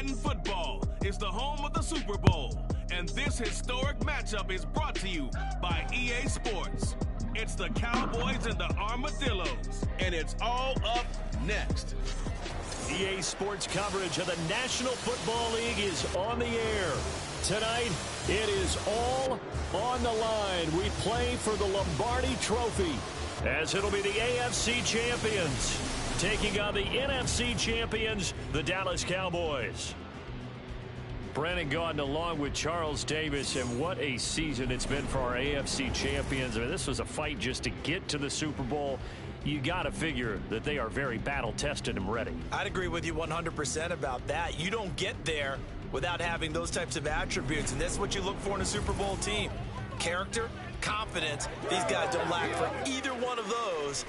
Madden football is the home of the Super Bowl, and this historic matchup is brought to you by EA Sports. It's the Cowboys and the Armadillos, and it's all up next. EA Sports coverage of the National Football League is on the air. Tonight, it is all on the line. We play for the Lombardi Trophy, as it'll be the AFC champions taking on the NFC champions, the Dallas Cowboys. Brandon Gaudin along with Charles Davis, and what a season it's been for our AFC champions. I mean, this was a fight just to get to the Super Bowl. You got to figure that they are very battle-tested and ready. I'd agree with you 100% about that. You don't get there without having those types of attributes, and that's what you look for in a Super Bowl team. Character, confidence. These guys don't lack for either one of those.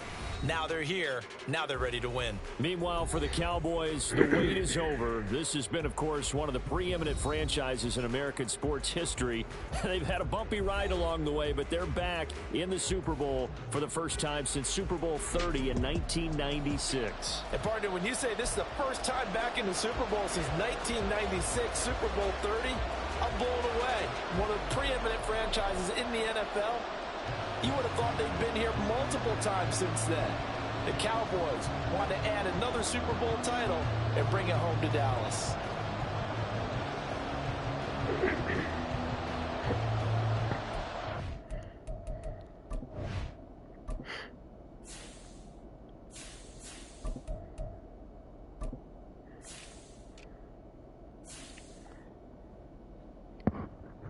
Now they're here. Now they're ready to win. Meanwhile, for the Cowboys, the wait is over. This has been, of course, one of the preeminent franchises in American sports history. They've had a bumpy ride along the way, but they're back in the Super Bowl for the first time since Super Bowl 30 in 1996. And, partner, when you say this is the first time back in the Super Bowl since 1996, Super Bowl 30, I'm blown away. One of the preeminent franchises in the NFL. You would have thought they'd been here multiple times since then. The Cowboys want to add another Super Bowl title and bring it home to Dallas.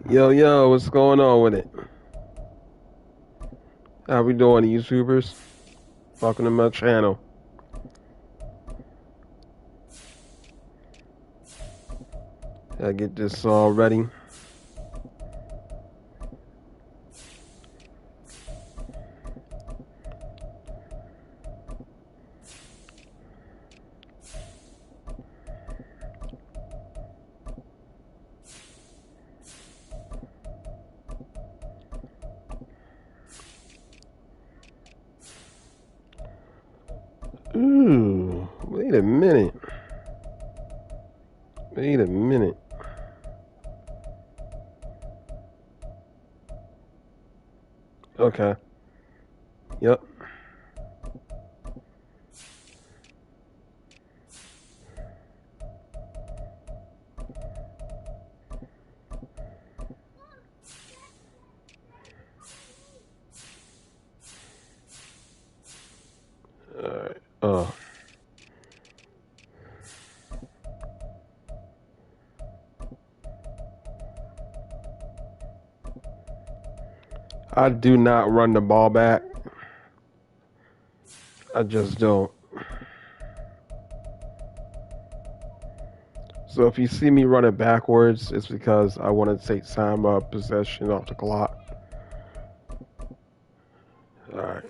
Yo, what's going on with it? How we doing, YouTubers? Welcome to my channel. Gotta get this all ready. Ooh, wait a minute. Okay. Yep. All right. I do not run the ball back. I just don't. So if you see me running backwards, it's because I want to take time of possession off the clock. All right.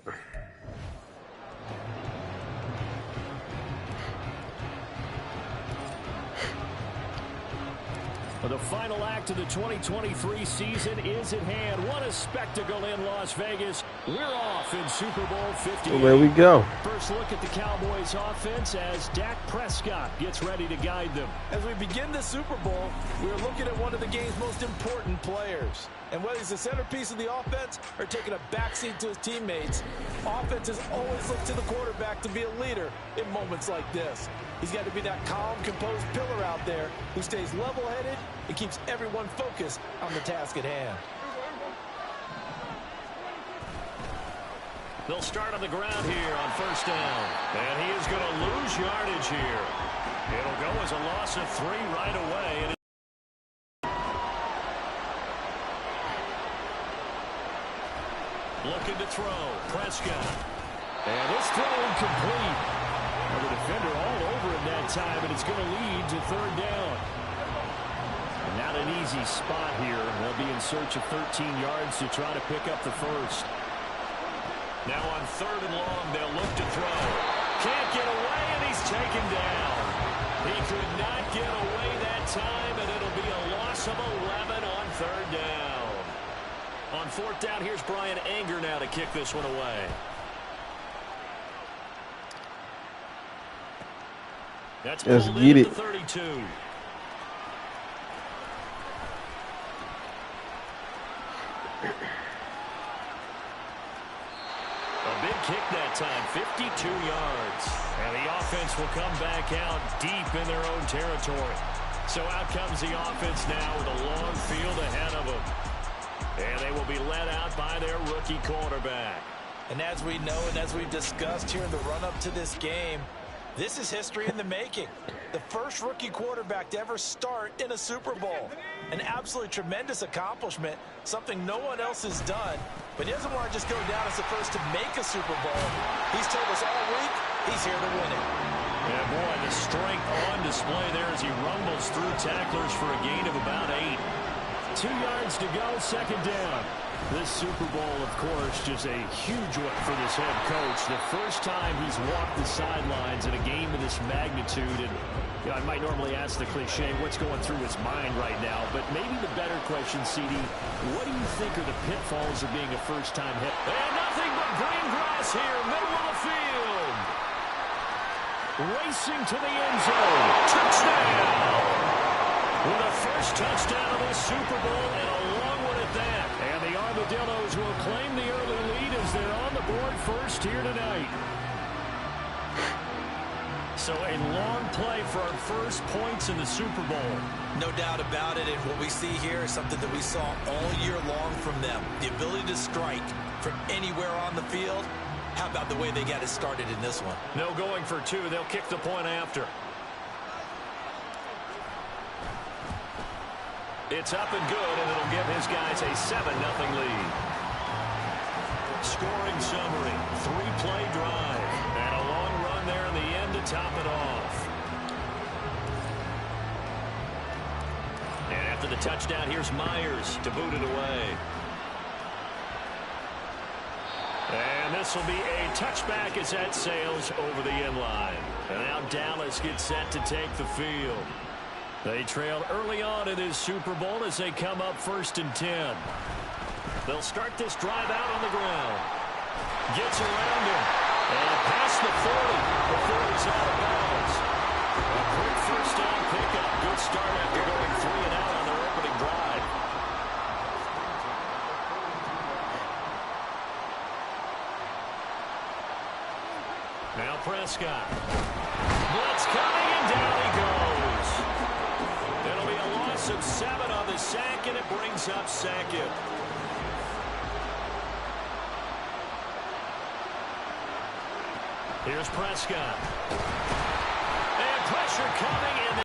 The final act of the 2023 season is at hand. What a spectacle in Las Vegas. We're off in Super Bowl 58. Well, there we go. First look at the Cowboys offense as Dak Prescott gets ready to guide them. As we begin the Super Bowl, we're looking at one of the game's most important players. And whether he's the centerpiece of the offense or taking a backseat to his teammates, offenses always look to the quarterback to be a leader in moments like this. He's got to be that calm, composed pillar out there who stays level-headed and keeps everyone focused on the task at hand. They'll start on the ground here on first down. And he is going to lose yardage here. It'll go as a loss of 3 right away. And looking to throw. Prescott. And it's thrown complete. Well, the defender all over him that time, and it's going to lead to third down. And not an easy spot here. They'll be in search of 13 yards to try to pick up the first. Now on third and long, they'll look to throw. Can't get away, and he's taken down. He could not get away that time, and it'll be a loss of 11 on third down. On fourth down, here's Brian Anger now to kick this one away. That's pulled in at the 32. kick that time, 52 yards. And the offense will come back out deep in their own territory. So out comes the offense now with a long field ahead of them. And they will be led out by their rookie quarterback. And as we know and as we've discussed here in the run-up to this game, this is history in the making. The first rookie quarterback to ever start in a Super Bowl. An absolutely tremendous accomplishment, something no one else has done. But he doesn't want to just go down as the first to make a Super Bowl. He's told us all week he's here to win it. Yeah, boy, the strength on display there as he rumbles through tacklers for a gain of about 8. 2 yards to go, second down. This Super Bowl, of course, just a huge one for this head coach. The first time he's walked the sidelines in a game of this magnitude. And you know, I might normally ask the cliche, what's going through his mind right now? But maybe the better question, CD, what do you think are the pitfalls of being a first-time head? And nothing but green grass here, middle of the field. Racing to the end zone. Touchdown! With a first touchdown of this Super Bowl and a long one at that. And the Armadillos will claim the early lead as they're on the board first here tonight. So a long play for our first points in the Super Bowl. No doubt about it, and what we see here is something that we saw all year long from them. The ability to strike from anywhere on the field. How about the way they got it started in this one? No going for 2. They'll kick the point after. It's up and good, and it'll give his guys a 7-0 lead. Scoring summary, 3-play drive, and a long run there in the end to top it off. And after the touchdown, here's Myers to boot it away. And this will be a touchback as that sails over the end line. And now Dallas gets set to take the field. They trailed early on in this Super Bowl as they come up 1st and 10. They'll start this drive out on the ground. Gets around him. And past the 40 before he's out of bounds. A quick first down pickup. Good start after going 3 and out on their opening drive. Now Prescott. Blitz coming and down he goes. It'll be a loss of 7 on the sack, and it brings up 2nd. Here's Prescott. And pressure coming in.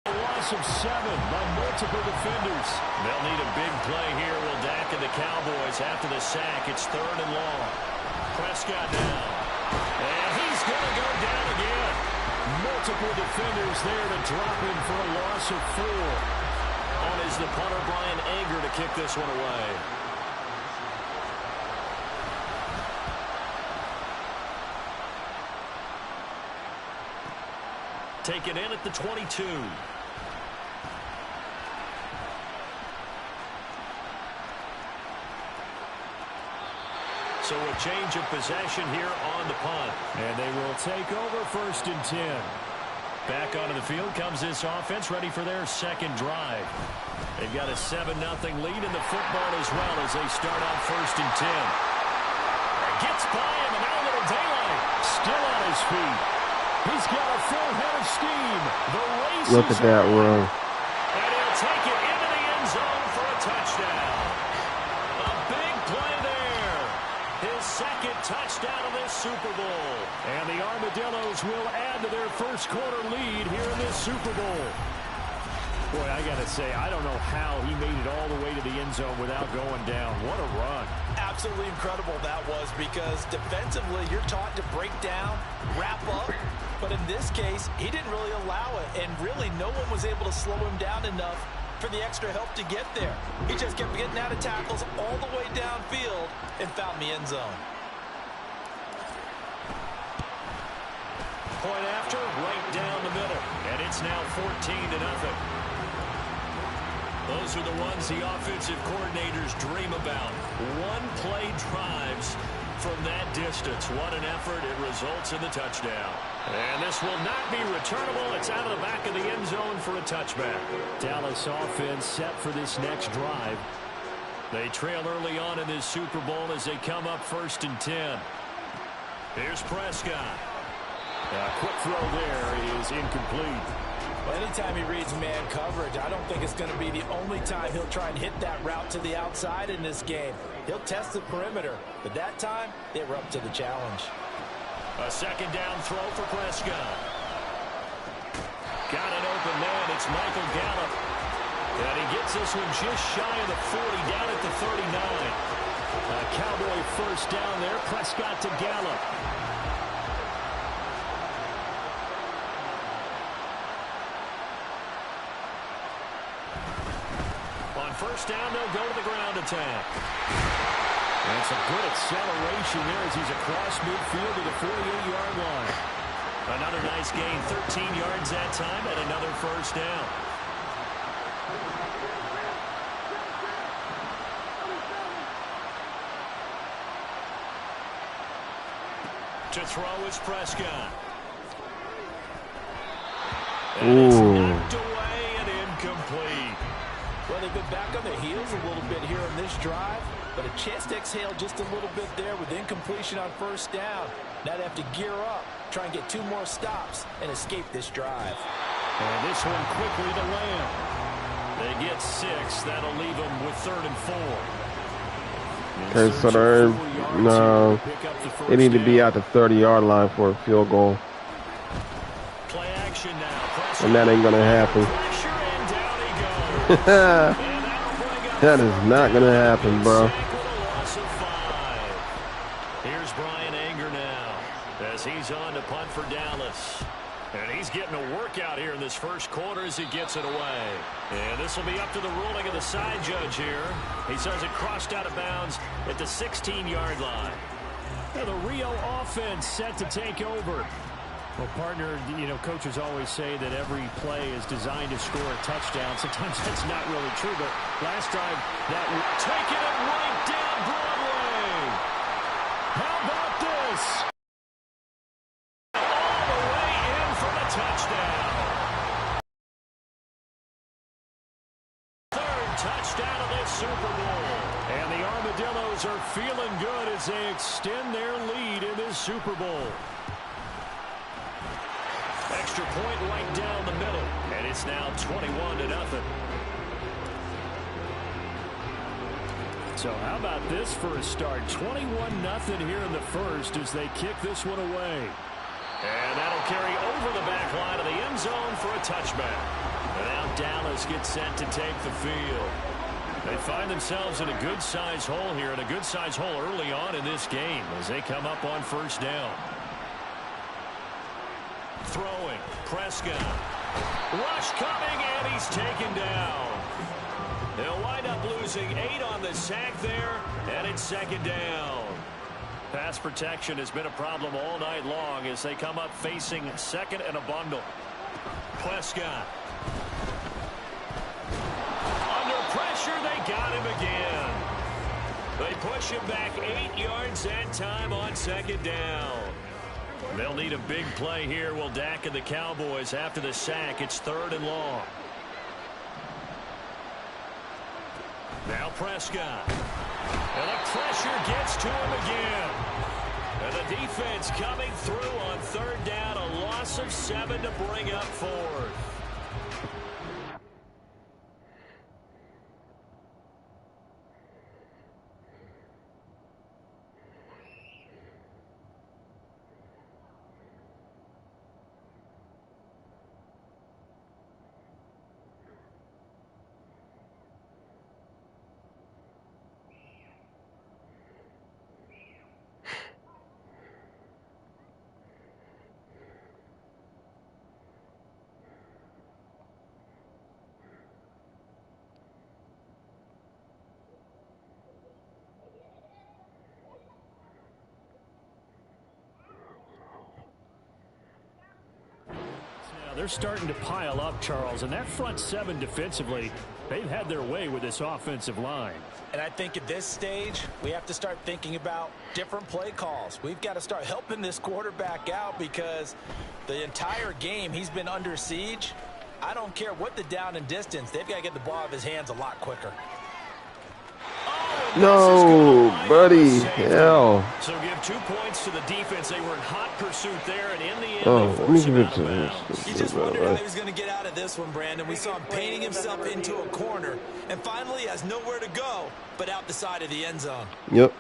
A loss of 7 by multiple defenders. They'll need a big play here. Will Dak and the Cowboys after the sack. It's 3rd and long. Prescott now. And he's going to go down again. Multiple defenders there to drop him for a loss of 4. On is the punter, Brian Anger, to kick this one away. Taken in at the 22. So a change of possession here on the punt. And they will take over 1st and 10. Back onto the field comes this offense, ready for their 2nd drive. They've got a 7-0 lead in the football as well as they start out 1st and 10. Gets by him, and now a little daylight. Still on his feet. He's got a full head of steam. The race Look at that run. And he'll take it into the end zone for a touchdown. A big play there. His 2nd touchdown of this Super Bowl. And the Armadillos will add to their first quarter lead here in this Super Bowl. Boy, I got to say, I don't know how he made it all the way to the end zone without going down. What a run. Absolutely incredible that was, because defensively you're taught to break down, wrap up. But in this case, he didn't really allow it. And really, no one was able to slow him down enough for the extra help to get there. He just kept getting out of tackles all the way downfield and found the end zone. Point after, right down the middle. And it's now 14-0. Those are the ones the offensive coordinators dream about. One-play drives from that distance. What an effort. It results in the touchdown. And this will not be returnable. It's out of the back of the end zone for a touchback. Dallas offense set for this next drive. They trail early on in this Super Bowl as they come up 1st and 10. Here's Prescott. Quick throw there is incomplete. Well, anytime he reads man coverage, I don't think it's going to be the only time he'll try and hit that route to the outside in this game. He'll test the perimeter, but that time they were up to the challenge. A 2nd down throw for Prescott. Got an open man. It's Michael Gallup. And he gets this one just shy of the 40, down at the 39. A Cowboy 1st down there. Prescott to Gallup. On 1st down, they'll go to the ground attack. And some good acceleration there as he's across midfield to the 48-yard line. Another nice gain, 13 yards that time, and another 1st down. To throw is Prescott. And it's knocked away and incomplete. Well, they've been back on their heels a little bit here on this drive, but a chance to exhale just a little bit there with incompletion on 1st down. Now they have to gear up, try and get 2 more stops, and escape this drive. And this one quickly to Lamb. They get 6. That'll leave them with 3rd and 4. Okay, so they need to be at the 30-yard line for a field goal. Play action now. And that ain't going to happen. That is not going to happen, bro. Here's Brian Anger now as he's on to punt for Dallas. And he's getting a workout here in this 1st quarter as he gets it away. And this will be up to the ruling of the side judge here. He says it crossed out of bounds at the 16-yard line. And the Rio offense set to take over. Well, partner, you know, coaches always say that every play is designed to score a touchdown. Sometimes that's not really true, but last time that taking it right down Broadway. How about this? All the way in for the touchdown. 3rd touchdown of this Super Bowl. And the Armadillos are feeling good as they extend their lead in this Super Bowl. Extra point right down the middle, and it's now 21-0. So how about this for a start? 21-0 here in the 1st as they kick this one away. And that'll carry over the back line of the end zone for a touchback. And now Dallas gets set to take the field. They find themselves in a good-sized hole here, and a good-sized hole early on in this game as they come up on 1st down. Throwing, Prescott. Rush coming, and he's taken down. They'll wind up losing 8 on the sack there, and it's 2nd down. Pass protection has been a problem all night long as they come up facing 2nd and a bundle. Prescott. Under pressure, they got him again. They push him back 8 yards that time on 2nd down. They'll need a big play here. Will Dak and the Cowboys after the sack. It's 3rd and long. Now Prescott. And the pressure gets to him again. And the defense coming through on 3rd down. A loss of 7 to bring up 4th. They're starting to pile up, Charles, and that front 7 defensively, they've had their way with this offensive line. And I think at this stage, we have to start thinking about different play calls. We've got to start helping this quarterback out because the entire game he's been under siege. I don't care what the down and distance. They've got to get the ball out of his hands a lot quicker. Oh, No, buddy. Hell. So give 2 points to the defense. They were in hot pursuit there, and in the end, Oh, they let me forced give him it out to of this. bounds. You just wondered how he was going to get out of this one, Brandon. We saw him painting himself into a corner, and finally has nowhere to go but out the side of the end zone. Yep.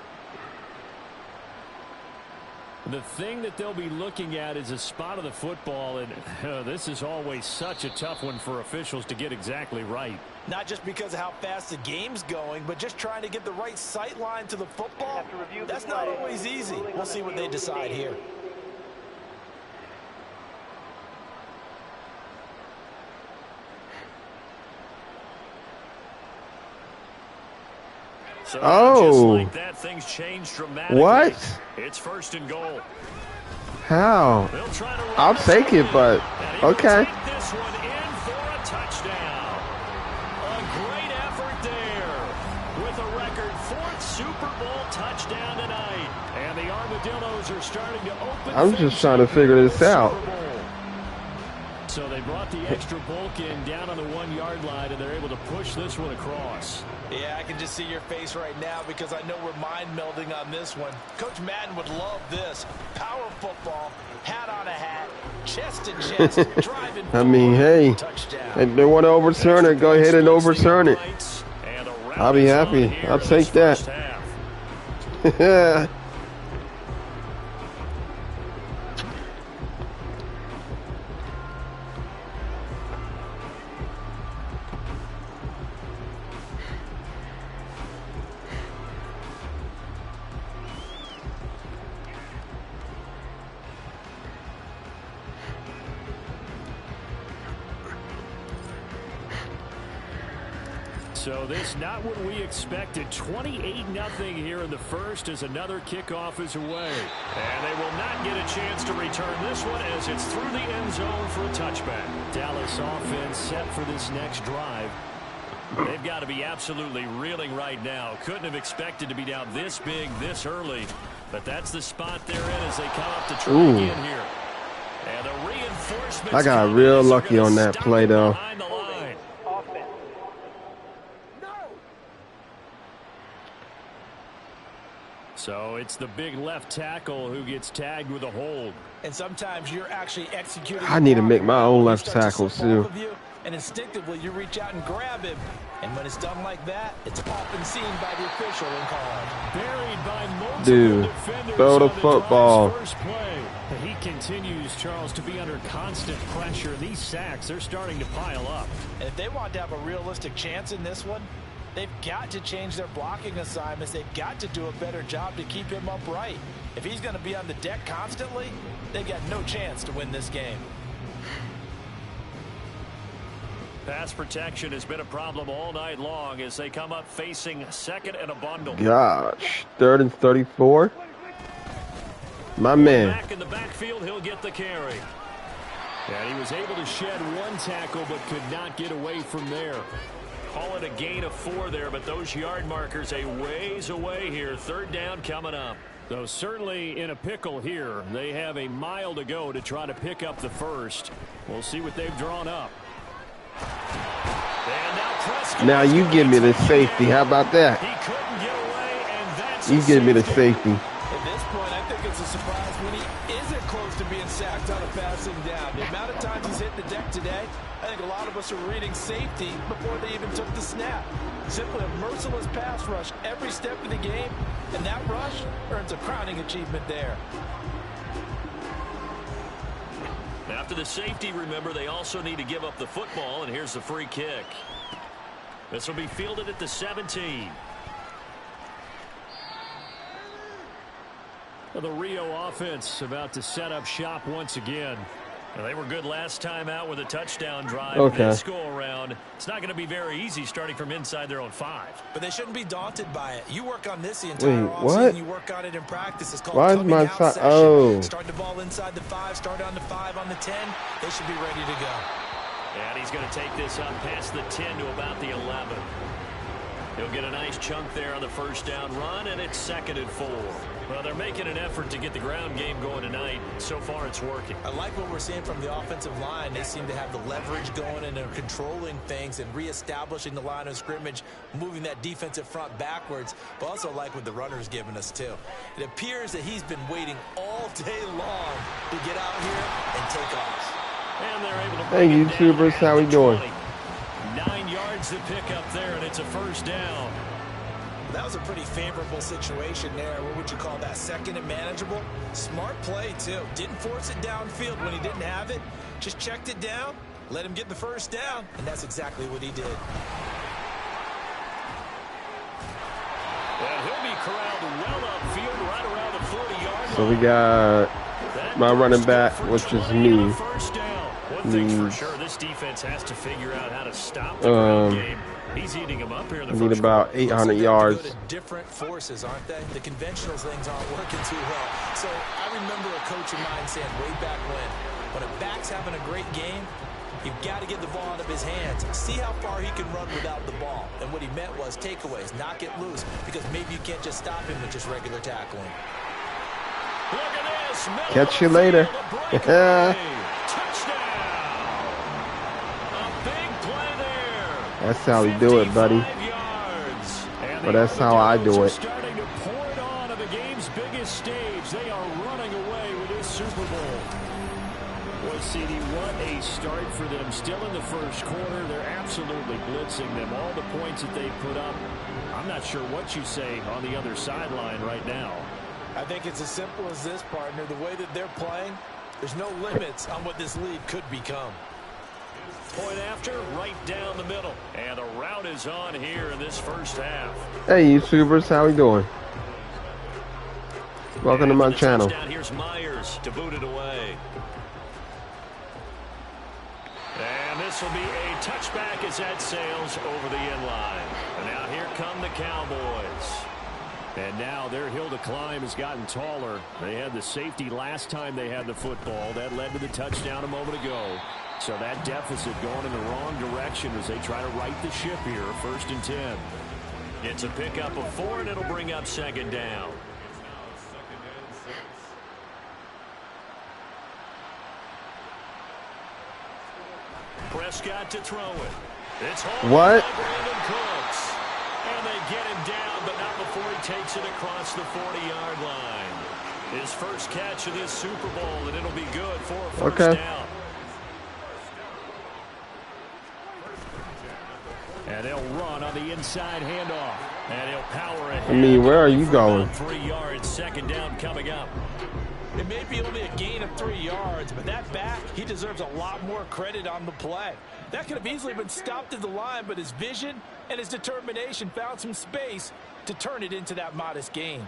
The thing that they'll be looking at is a spot of the football, and this is always such a tough one for officials to get exactly right. Not just because of how fast the game's going, but just trying to get the right sight line to the football. That's not always easy. We'll see what they decide here. So Oh. just like that, things change dramatically. What? It's 1st and goal. How? They'll try to run I'll this take one it, in, but and he will okay. take this one in for a touchdown. A great effort there with a record 4th Super Bowl touchdown tonight. And the Armadillos are starting to open. I'm just trying to figure this out. So they brought the extra bulk in down on the 1-yard line, and they're able to push this one across. Yeah, I can just see your face right now because I know we're mind melding on this one. Coach Madden would love this. Power football, hat on a hat, chest to chest, driving. I mean, hey, touchdown. if they want to overturn it, go ahead and overturn it. I'll be happy. I'll take that. So this not what we expected. 28-0 here in the first as another kickoff is away. And they will not get a chance to return this one as it's through the end zone for a touchback. Dallas offense set for this next drive. They've got to be absolutely reeling right now. Couldn't have expected to be down this big this early. But that's the spot they're in as they come up to try again here. And the reinforcements I got real lucky on that play, though. So it's the big left tackle who gets tagged with a hold. And sometimes you're actually executing. I need to make my own left tackles, too. And instinctively, you reach out and grab him. And when it's done like that, it's often seen by the official and called. Buried by multiple Dude, defenders throw the on football. First play. He continues, Charles, to be under constant pressure. These sacks, they're starting to pile up. And if they want to have a realistic chance in this one, they've got to change their blocking assignments. They've got to do a better job to keep him upright. If he's going to be on the deck constantly, they've got no chance to win this game. Pass protection has been a problem all night long as they come up facing second and a bundle. Gosh, 3rd and 34. My man. Back in the backfield, he'll get the carry. And he was able to shed one tackle but could not get away from there. Call it a gain of 4 there, but those yard markers a ways away here. 3rd down coming up. Though certainly in a pickle here. They have a mile to go to try to pick up the first. We'll see what they've drawn up. Now you give me the safety. How about that? He couldn't get away, and that's You give me the safety. At this point, I think it's a surprise when he isn't close to being sacked on a passing down. The amount of times he's hit the deck today, I think a lot of us are reading safety before they even took the snap. Simply a merciless pass rush every step of the game, and that rush earns a crowning achievement there. After the safety, remember, they also need to give up the football, and here's the free kick. This will be fielded at the 17. The Rio offense about to set up shop once again. Now, they were good last time out with a touchdown drive. Okay. This go around, it's not going to be very easy starting from inside their own 5. But they shouldn't be daunted by it. You work on this the entire Wait, offseason. what? You work on it in practice. It's called Why is coming my out side? session. Oh. Start the ball inside the 5, start on the 5, on the 10. They should be ready to go. And he's going to take this up past the 10 to about the 11. He'll get a nice chunk there on the first down run, and it's 2nd and 4. Well, they're making an effort to get the ground game going tonight. So far, it's working. I like what we're seeing from the offensive line. They seem to have the leverage going, and they're controlling things and reestablishing the line of scrimmage, moving that defensive front backwards, but also like what the runner's giving us, too. It appears that he's been waiting all day long to get out here and take off. And they're able to Hey, YouTubers, how we doing? 9 yards to pick up there, and it's a first down. That was a pretty favorable situation there. What would you call that? 2nd and manageable? Smart play, too. Didn't force it downfield when he didn't have it. Just checked it down, let him get the first down, and that's exactly what he did. And he'll be corralled well upfield right around the 40-yard line. So we got my running back, which is me. One thing for sure, this defense has to figure out how to stop the ground game. He's eating them up here in the I need about 800 yards. Different forces, aren't they? The conventional things aren't working too well. So I remember a coach of mine saying way back when a back's having a great game, you've got to get the ball out of his hands. See how far he can run without the ball. And what he meant was takeaways, knock it loose, because maybe you can't just stop him with just regular tackling. Look at this. Catch you later. Touchdown. That's how we do it, buddy. But that's how I do it. Starting to pour it on the game's biggest stage. They are running away with this Super Bowl. Boy, CD, what a start for them. Still in the first quarter. They're absolutely blitzing them. All the points that they put up. I'm not sure what you say on the other sideline right now. I think it's as simple as this, partner. The way that they're playing, there's no limits on what this lead could become. Point after, right down the middle. And the route is on here in this first half. Hey, YouTubers, how we doing? Welcome to my channel. Here's Myers to boot it away. And this will be a touchback as that sails over the end line. And now here come the Cowboys. And now their hill to climb has gotten taller. They had the safety last time they had the football. That led to the touchdown a moment ago. So that deficit going in the wrong direction as they try to right the ship here. 1st and 10. It's a pickup of 4, and it'll bring up 2nd down. Prescott to throw it. It's what? Brandon Cooks. And they get him down, but not before he takes it across the 40-yard line. His first catch of this Super Bowl, and it'll be good for a first down. And they'll run on the inside handoff. And he'll power ahead. I mean, where are you going? 3 yards, 2nd down coming up. It may be only a gain of 3 yards, but that back, he deserves a lot more credit on the play. That could have easily been stopped at the line, but his vision and his determination found some space to turn it into that modest gain.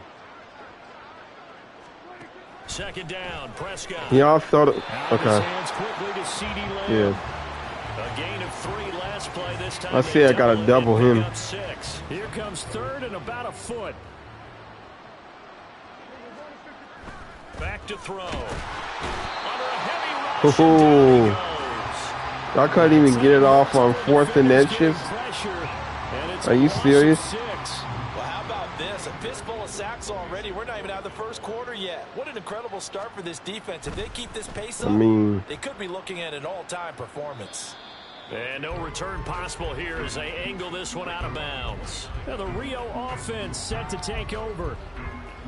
2nd down, Prescott. Y'all thought it. Okay. Yeah. A gain of 3 last play this time. I see I got to double him. 6. Here comes 3rd and about a foot. Back to throw. Under a heavy rush. Oh. Y'all couldn't even get it off on 4th and inches. Are you serious? Well, how about this? A fistful of sacks already. We're not even out of the first quarter yet. What an incredible start for this defense. If they keep this pace up, they could be looking at an all-time performance. And no return possible here as they angle this one out of bounds. Now the Rio offense set to take over.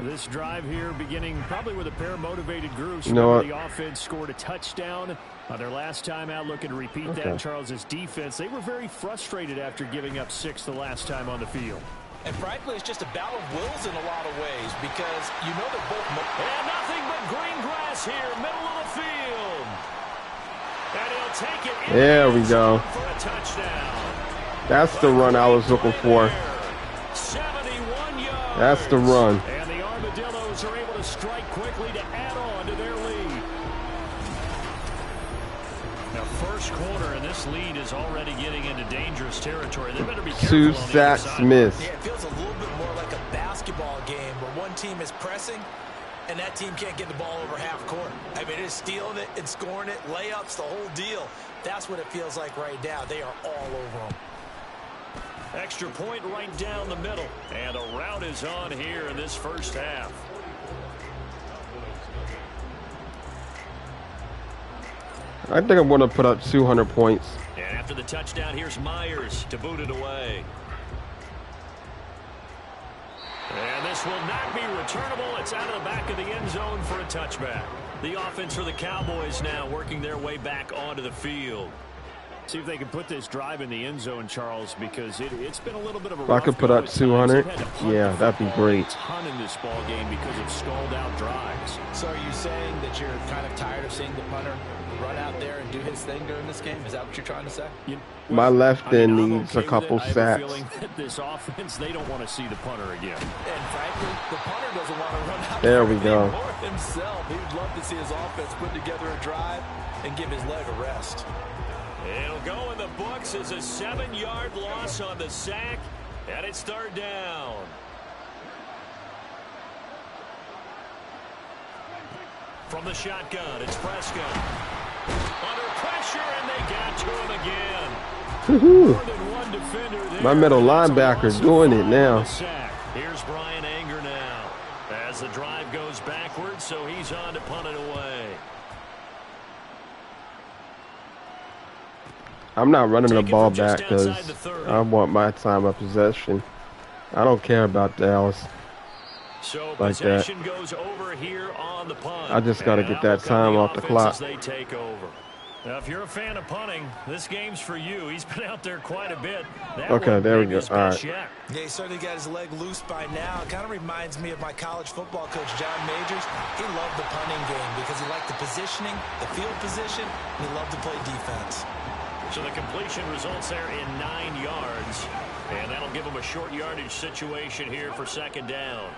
This drive here beginning probably with a pair of motivated groups. The offense scored a touchdown on their last time out, looking to repeat that. Charles's defense, they were very frustrated after giving up 6 the last time on the field. And frankly, it's just a battle of wills in a lot of ways because you know they're both... And nothing but green grass here, middle of the field. And he'll take it in. There we go. For a touchdown. That's the run I was looking for. 71 yards. That's the run. And the Armadillos are able to strike quickly to add on to their lead. Now, first quarter, and this lead is already getting into dangerous territory. They better be careful. Zach Smith. Yeah, it feels a little bit more like a basketball game where one team is pressing and that team can't get the ball over half court. I mean, it's stealing it and scoring it, layups, the whole deal. That's what it feels like right now. They are all over them. Extra point right down the middle. And a rout is on here in this first half. I think I'm going to put up 200 points. And after the touchdown, here's Myers to boot it away. And this will not be returnable. It's out of the back of the end zone for a touchback. The offense for the Cowboys now working their way back onto the field. See if they can put this drive in the end zone, Charles, because it's been a little bit of a If I could put up 200, yeah, that'd be great. A ton in this ball game because of stalled out drives. So are you saying that you're kind of tired of seeing the punter run out there and do his thing during this game? Is that what you're trying to say? My left end needs a couple sacks. I have a feeling that this offense, they don't want to see the punter again. And frankly, the punter doesn't want to run out there we go. Himself. He'd love to see his offense put together a drive and give his leg a rest. It'll go in the books as a 7-yard loss on the sack, and it's third down. From the shotgun, it's Prescott. Under pressure, and they got to him again. More than one defender there. My middle linebacker's doing it now. Here's Brian Anger now as the drive goes backwards, so he's on to punt it away. I'm not running the ball back because I want my time of possession. I don't care about Dallas like that. Goes over here on the punt. I just got to get that time off the clock. They take over. Now, if you're a fan of punting, this game's for you. He's been out there quite a bit. Okay, there we go. All right. Yeah, he certainly got his leg loose by now. It kind of reminds me of my college football coach, John Majors. He loved the punting game because he liked the positioning, the field position, and he loved to play defense. So the completion results there in 9 yards. And that'll give him a short yardage situation here for second down.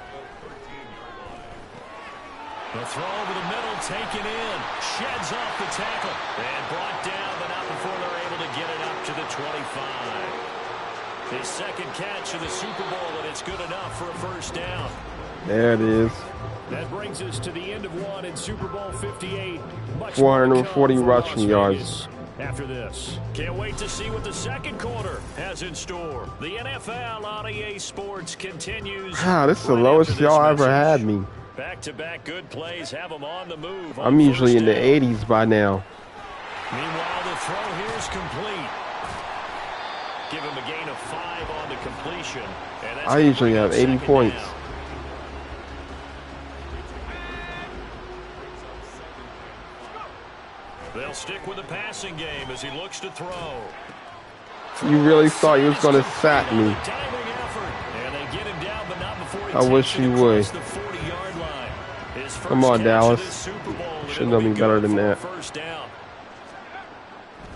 The throw over the middle, taken in. Sheds off the tackle. And brought down, but not before they're able to get it up to the 25. His second catch of the Super Bowl, and it's good enough for a first down. There it is. That brings us to the end of one in Super Bowl 58. 440 rushing yards. After this, can't wait to see what the second quarter has in store. The NFL on EA Sports continues. This is the lowest y'all ever had me. Back-to-back good plays have them on the move. I'm usually in the 80s by now. Meanwhile, the throw here is complete. Give him a gain of 5 on the completion. And that's I usually have 80 points. Down. They'll stick with the passing game as he looks to throw. You really thought he was going to sack me. I wish he would. Come on, Dallas. Should know me better than that.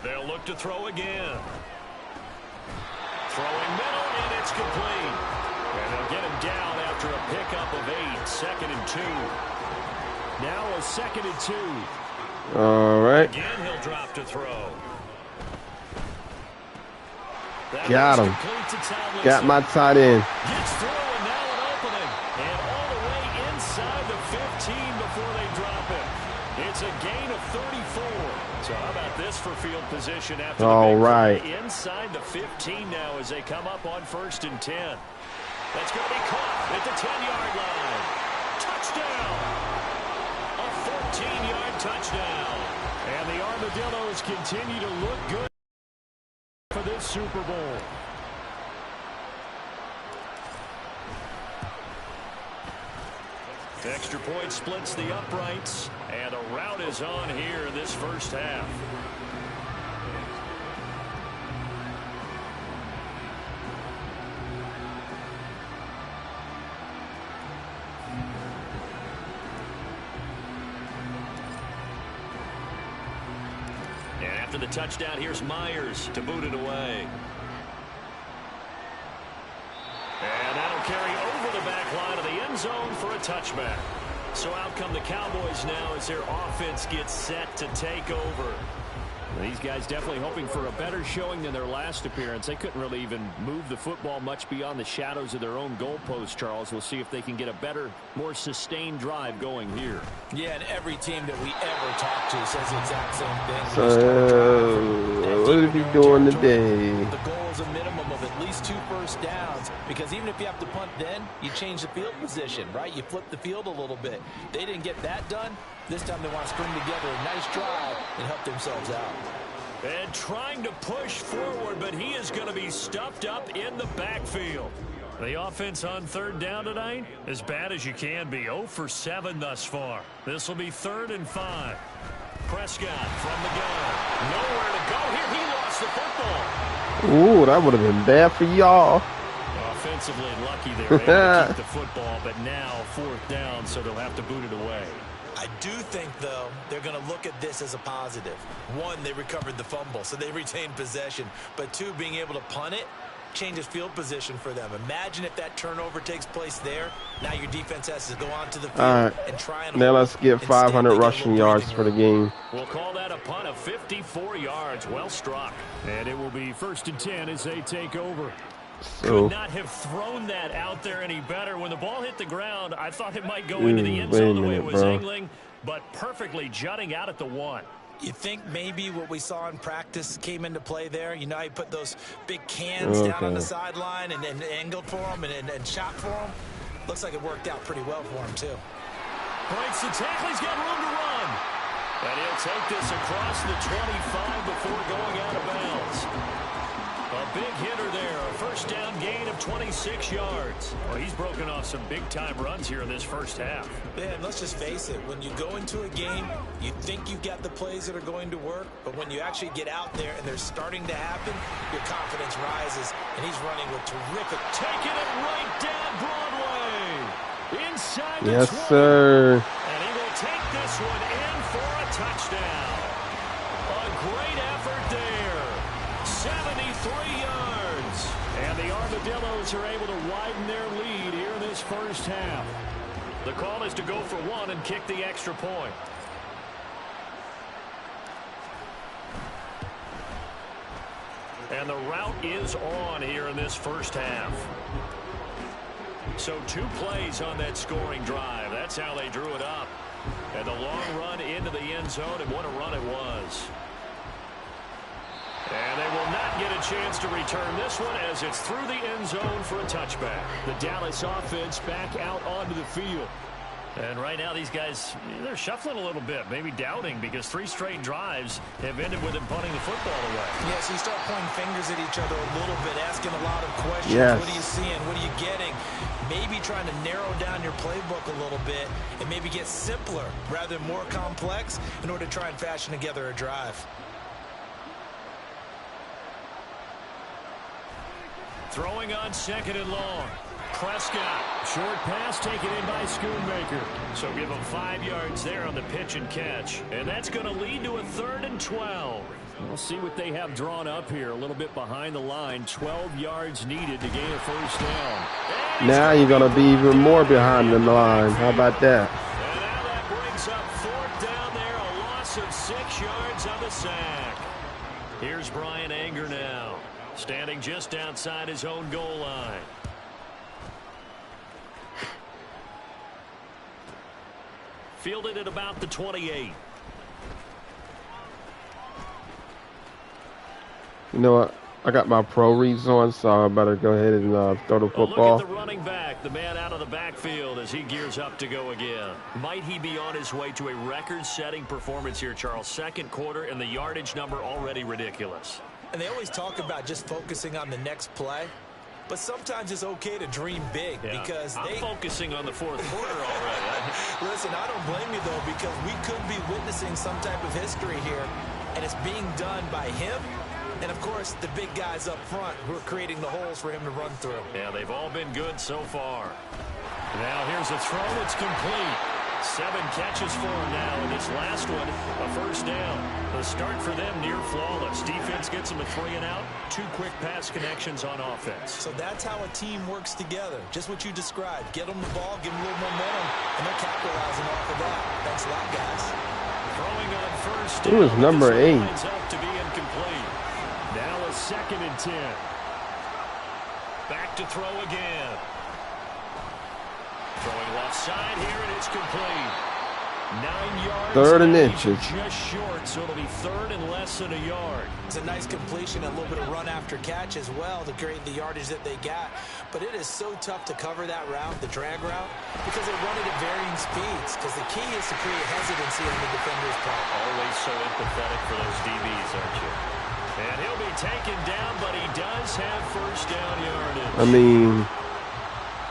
They'll look to throw again. Throwing middle, and it's complete. And they'll get him down after a pickup of 8. 2nd and 2. Now a 2nd and 2. All right. Again, he'll drop to throw. Got him. Got my tight end. Gets through, and now an opening. And all the way inside the 15 before they drop it. It's a gain of 34. So how about this for field position after all right. Inside the 15 now as they come up on 1st and 10. That's going to be caught at the 10-yard line. Touchdown. A 14-yard touchdown. And the Armadillos continue to look good for this Super Bowl. Extra point splits the uprights, and a rout is on here in this first half. And after the touchdown, here's Myers to boot it away. And that'll carry over the back line of the end zone for a touchback. So out come the Cowboys now as their offense gets set to take over. These guys definitely hoping for a better showing than their last appearance. They couldn't really even move the football much beyond the shadows of their own goalpost, Charles. We'll see if they can get a better, more sustained drive going here. Yeah, and every team that we ever talk to says the exact same thing. So, what are you doing today? The goal is a minimum of at least 2 Because even if you have to punt then, you change the field position, right? You flip the field a little bit. They didn't get that done. This time they want to string together a nice drive and help themselves out. And trying to push forward, but he is going to be stuffed up in the backfield. The offense on third down tonight, as bad as you can be. 0 for 7 thus far. This will be 3rd and 5. Prescott from the gun. Nowhere to go here. He lost the football. Ooh, that would have been bad for y'all. Offensively lucky they were able to keep the football, but now 4th down, so they'll have to boot it away. I do think, though, they're going to look at this as a positive. 1, they recovered the fumble, so they retained possession. But 2, being able to punt it changes field position for them. Imagine if that turnover takes place there. Now your defense has to go onto the field and try and now let's get 500 rushing yards for the game. We'll call that a punt of 54 yards. Well struck. And it will be 1st and 10 as they take over. So, could not have thrown that out there any better. When the ball hit the ground, I thought it might go into the end zone the way it was angling, but perfectly jutting out at the 1. You think maybe what we saw in practice came into play there? You know how you put those big cans down on the sideline and angled for them and shot for them? Looks like it worked out pretty well for him, too. Breaks the tackle. He's got room to run. And he'll take this across the 25 before going out of bounds. A big hitter there. A 1st down gain of 26 yards. Well, he's broken off some big-time runs here in this first half. Yeah, and let's just face it. When you go into a game, you think you've got the plays that are going to work, but when you actually get out there and they're starting to happen, your confidence rises, and he's running with terrific. Taking it right down Broadway. Inside the 20. Yes, sir. And he will take this one in for a touchdown. A great effort there. 73 yards. And the Armadillos are able to widen their lead here in this first half. The call is to go for 1 and kick the extra point. And the route is on here in this first half. So 2 plays on that scoring drive. That's how they drew it up. And the long run into the end zone, and what a run it was. And they will not get a chance to return this one as it's through the end zone for a touchback. The Dallas offense back out onto the field. And right now these guys, they're shuffling a little bit, maybe doubting, because 3 straight drives have ended with them punting the football away. Yeah, so you start pointing fingers at each other a little bit, asking a lot of questions. Yes. What are you seeing? What are you getting? Maybe trying to narrow down your playbook a little bit and maybe get simpler rather than more complex in order to try and fashion together a drive. Throwing on 2nd and long. Prescott. Short pass taken in by Schoonmaker. So give him 5 yards there on the pitch and catch. And that's going to lead to a 3rd and 12. We'll see what they have drawn up here. A little bit behind the line. 12 yards needed to gain a 1st down. Now you're going to be even more behind the line. How about that? And now that brings up 4th down there. A loss of 6 yards on the sack. Here's Brian Anger now. Standing just outside his own goal line. Fielded at about the 28. You know what? I got my pro reads on, so I better go ahead and throw the football. Look at the running back, the man out of the backfield as he gears up to go again. Might he be on his way to a record-setting performance here, Charles? 2nd quarter, and the yardage number already ridiculous. And they always talk about just focusing on the next play. But sometimes it's okay to dream big because I'm focusing on the 4th quarter already. Listen, I don't blame you, though, because we could be witnessing some type of history here, and it's being done by him and, of course, the big guys up front who are creating the holes for him to run through. Yeah, they've all been good so far. Now here's a throw. It's complete. 7 catches for him now, and this last one, a 1st down. The start for them near flawless. Defense gets them a 3 and out. 2 quick pass connections on offense. So that's how a team works together. Just what you described. Get them the ball, give them a little momentum, and they're capitalizing off of that. Thanks a lot, guys. Throwing on 1st down. It was number 8. Up to be incomplete. Now a 2nd and 10. Back to throw again. Throwing left side here, and it's complete. 9 yards. 3rd and inches. Just short, so it'll be 3rd and less than a yard. It's a nice completion, a little bit of run after catch as well to create the yardage that they got. But it is so tough to cover that route, the drag route, because they run it at varying speeds. Because the key is to create hesitancy on the defender's part. Always so empathetic for those DBs, aren't you? And he'll be taken down, but he does have first down yardage. I mean,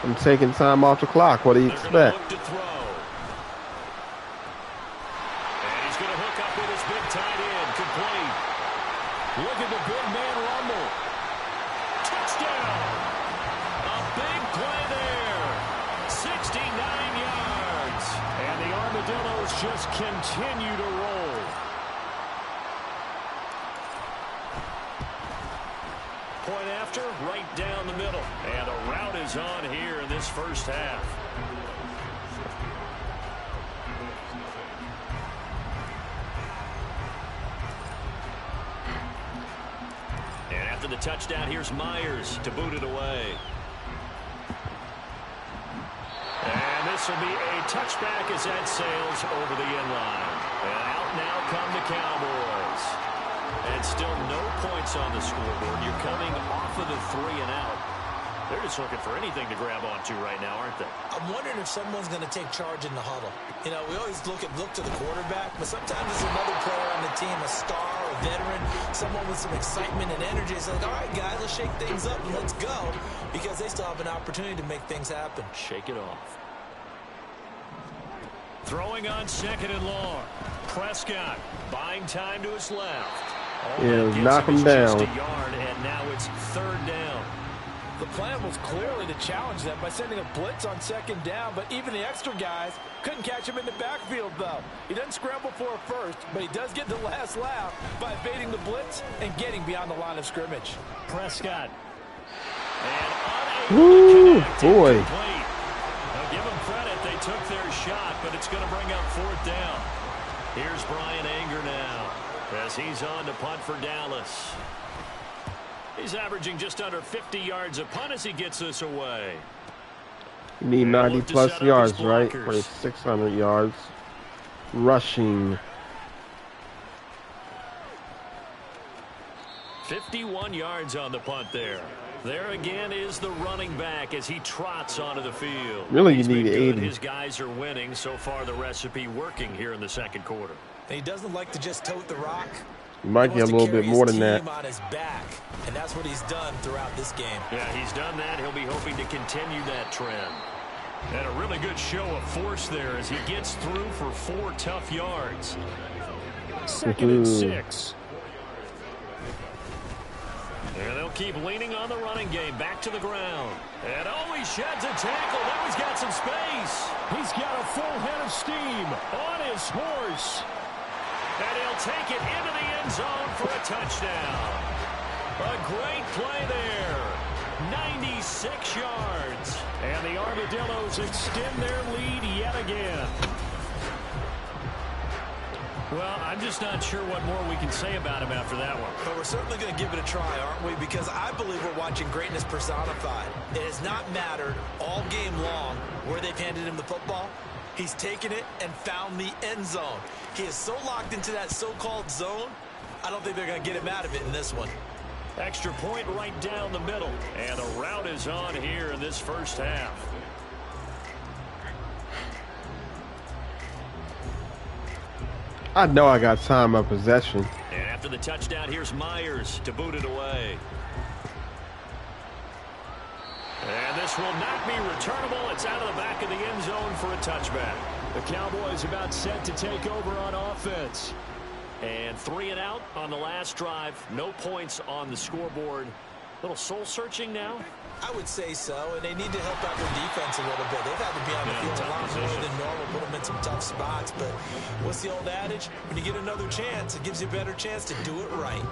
I'm taking time off the clock. What do you expect? Look to throw. And he's going to hook up with his big tight end. Complete. Look at the big man rumble. Touchdown. A big play there. 69 yards. And the Armadillos just continue to roll. Point after, right down the middle. And a route is on here in this first half. And after the touchdown, here's Myers to boot it away. And this will be a touchback as that sails over the end line. And out now come the Cowboys. And still no points on the scoreboard. You're coming off of the 3 and out. They're just looking for anything to grab onto right now, aren't they? I'm wondering if someone's going to take charge in the huddle. You know, we always look to the quarterback, but sometimes there's another player on the team, a star, a veteran, someone with some excitement and energy. It's like, all right, guys, let's shake things up and let's go, because they still have an opportunity to make things happen. Shake it off. Throwing on 2nd and long. Prescott buying time to his left. Yeah, knock him down. Just a yard, and now it's 3rd down. The plan was clearly to challenge them by sending a blitz on 2nd down, but even the extra guys couldn't catch him in the backfield, though. He doesn't scramble for a first, but he does get the last laugh by evading the blitz and getting beyond the line of scrimmage. Prescott. And unable to connect. Boy. Now give them credit. They took their shot, but it's going to bring up 4th down. Here's Brian Anger now as he's on to punt for Dallas. He's averaging just under 50 yards a punt as he gets this away. You need 90-plus yards, right? For 600 yards. Rushing. 51 yards on the punt there. There again is the running back as he trots onto the field. Really, you need 80. His guys are winning. So far, the recipe working here in the 2nd quarter. And he doesn't like to just tote the rock. You might get a little bit more than that. On his back, and that's what he's done throughout this game. Yeah, he's done that. He'll be hoping to continue that trend. And a really good show of force there as he gets through for 4 tough yards. 2nd and 6. And they'll keep leaning on the running game. Back to the ground. And oh, he sheds a tackle. Now he's got some space. He's got a full head of steam on his horse. And he'll take it into the end zone for a touchdown. A great play there. 96 yards. And the Armadillos extend their lead yet again. Well, I'm just not sure what more we can say about him after that one. But we're certainly going to give it a try, aren't we? Because I believe we're watching greatness personified. It has not mattered all game long where they've handed him the football. He's taken it and found the end zone. He is so locked into that so-called zone, I don't think they're going to get him out of it in this one. Extra point right down the middle. And a route is on here in this first half. I know I got time of possession. And after the touchdown, here's Myers to boot it away. And this will not be returnable. It's out of the back of the end zone for a touchback. The Cowboys about set to take over on offense. And 3 and out on the last drive. No points on the scoreboard. Little soul searching now. I would say so, and they need to help out their defense a little bit. They've had to be on the field a lot more than normal, put them in some tough spots. But what's the old adage? When you get another chance, it gives you a better chance to do it right.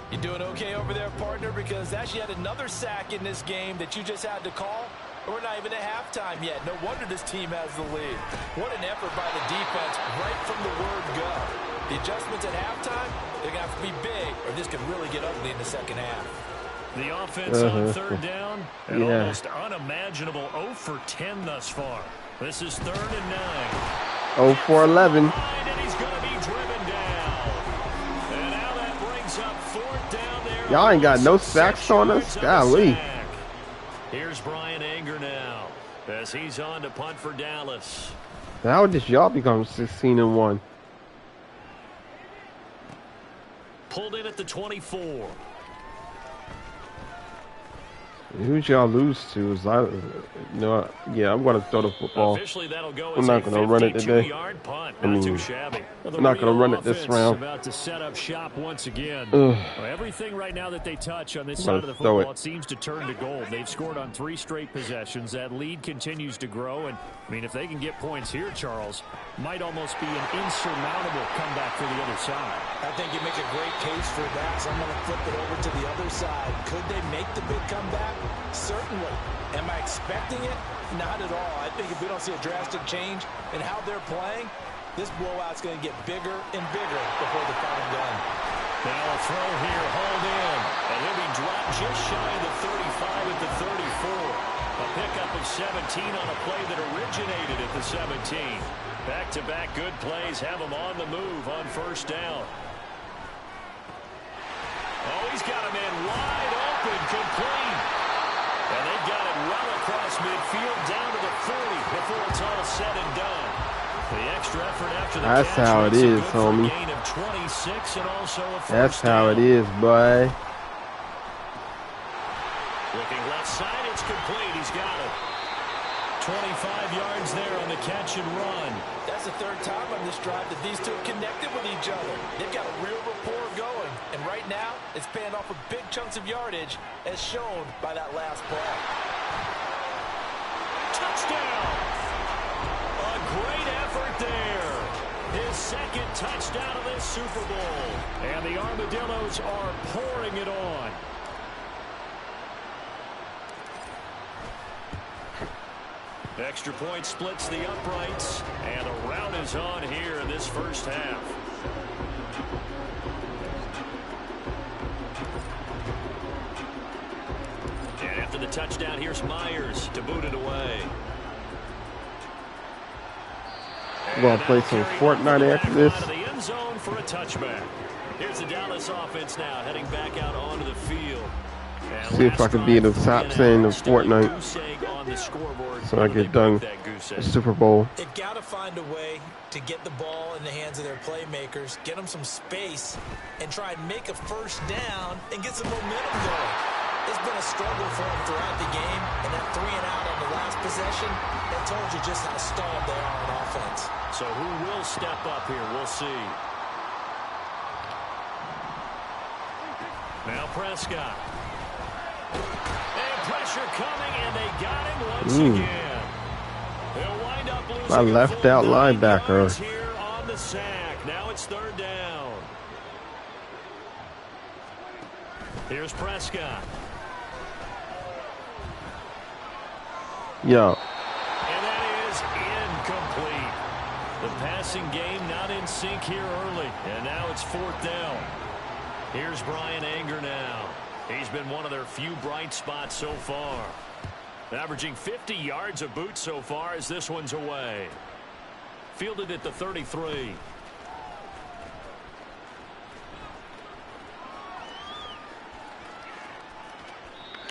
You doing okay over there, partner? Because that's yet another sack in this game that you just had to call. We're not even at halftime yet. No wonder this team has the lead. What an effort by the defense right from the word go. The adjustments at halftime, they're going to have to be big, or this could really get ugly in the second half. The offense on 3rd down, and almost unimaginable 0 for 10 thus far. This is 3rd and 9. 0 for 11. And he's going to be driven down. And now that brings up 4th down there. Y'all ain't got no sacks on us? Golly. Here's Brian Anger now as he's on to punt for Dallas. How did y'all become 16-1? Pulled in at the 24. Who'd y'all lose to? Yeah, I'm going to throw the football. I'm not going to run it today. I'm not going to run it this round. About to set up shop once again. Well, everything right now that they touch on this side of the football, it seems to turn to gold. They've scored on 3 straight possessions. That lead continues to grow. And, I mean, if they can get points here, Charles, might almost be an insurmountable comeback for the other side. I think you make a great case for that, so I'm going to flip it over to the other side. Could they make the big comeback? Certainly. Am I expecting it? Not at all. I think if we don't see a drastic change in how they're playing, this blowout's going to get bigger and bigger before the final gun. Now a throw here, hauled in, and he'll be dropped just shy of the 35 at the 34. A pickup of 17 on a play that originated at the 17. Back-to-back good plays have him on the move on 1st down. Oh, he's got him in wide open, complete. And they've got it well across midfield down to the 40 before it's all said and done. The extra effort after the That's how it is, homie. Gain of 26 and also a first That's how down. it is, boy. Looking left side, it's complete. He's got it. 25 yards there on the catch and run. That's the 3rd time on this drive that these two have connected with each other. They've got a real rapport going. And right now, it's paying off with big chunks of yardage, as shown by that last play. Touchdown! A great effort there. His 2nd touchdown of this Super Bowl. And the Armadillos are pouring it on. Extra point splits the uprights, and the rout is on here in this 1st half. And after the touchdown, here's Myers to boot it away. We're going to play some Fortnite after this. The end zone for a touchback. Here's the Dallas offense now heading back out onto the field. See if I can be able to stop saying the Fortnite so I get done with Super Bowl. They've got to find a way to get the ball in the hands of their playmakers, get them some space, and try and make a 1st down and get some momentum going. It's been a struggle for them throughout the game, and that 3 and out on the last possession, that told you just how stalled they are on offense. So who will step up here? We'll see. Now Prescott. And pressure coming, and they got him once again. They'll wind up losing My left out linebacker. Here on the sack. Now it's 3rd down. Here's Prescott. Yo. And that is incomplete. The passing game not in sync here early. And now it's 4th down. Here's Brian Anger now. He's been one of their few bright spots so far. Averaging 50 yards a boot so far as this one's away. Fielded at the 33.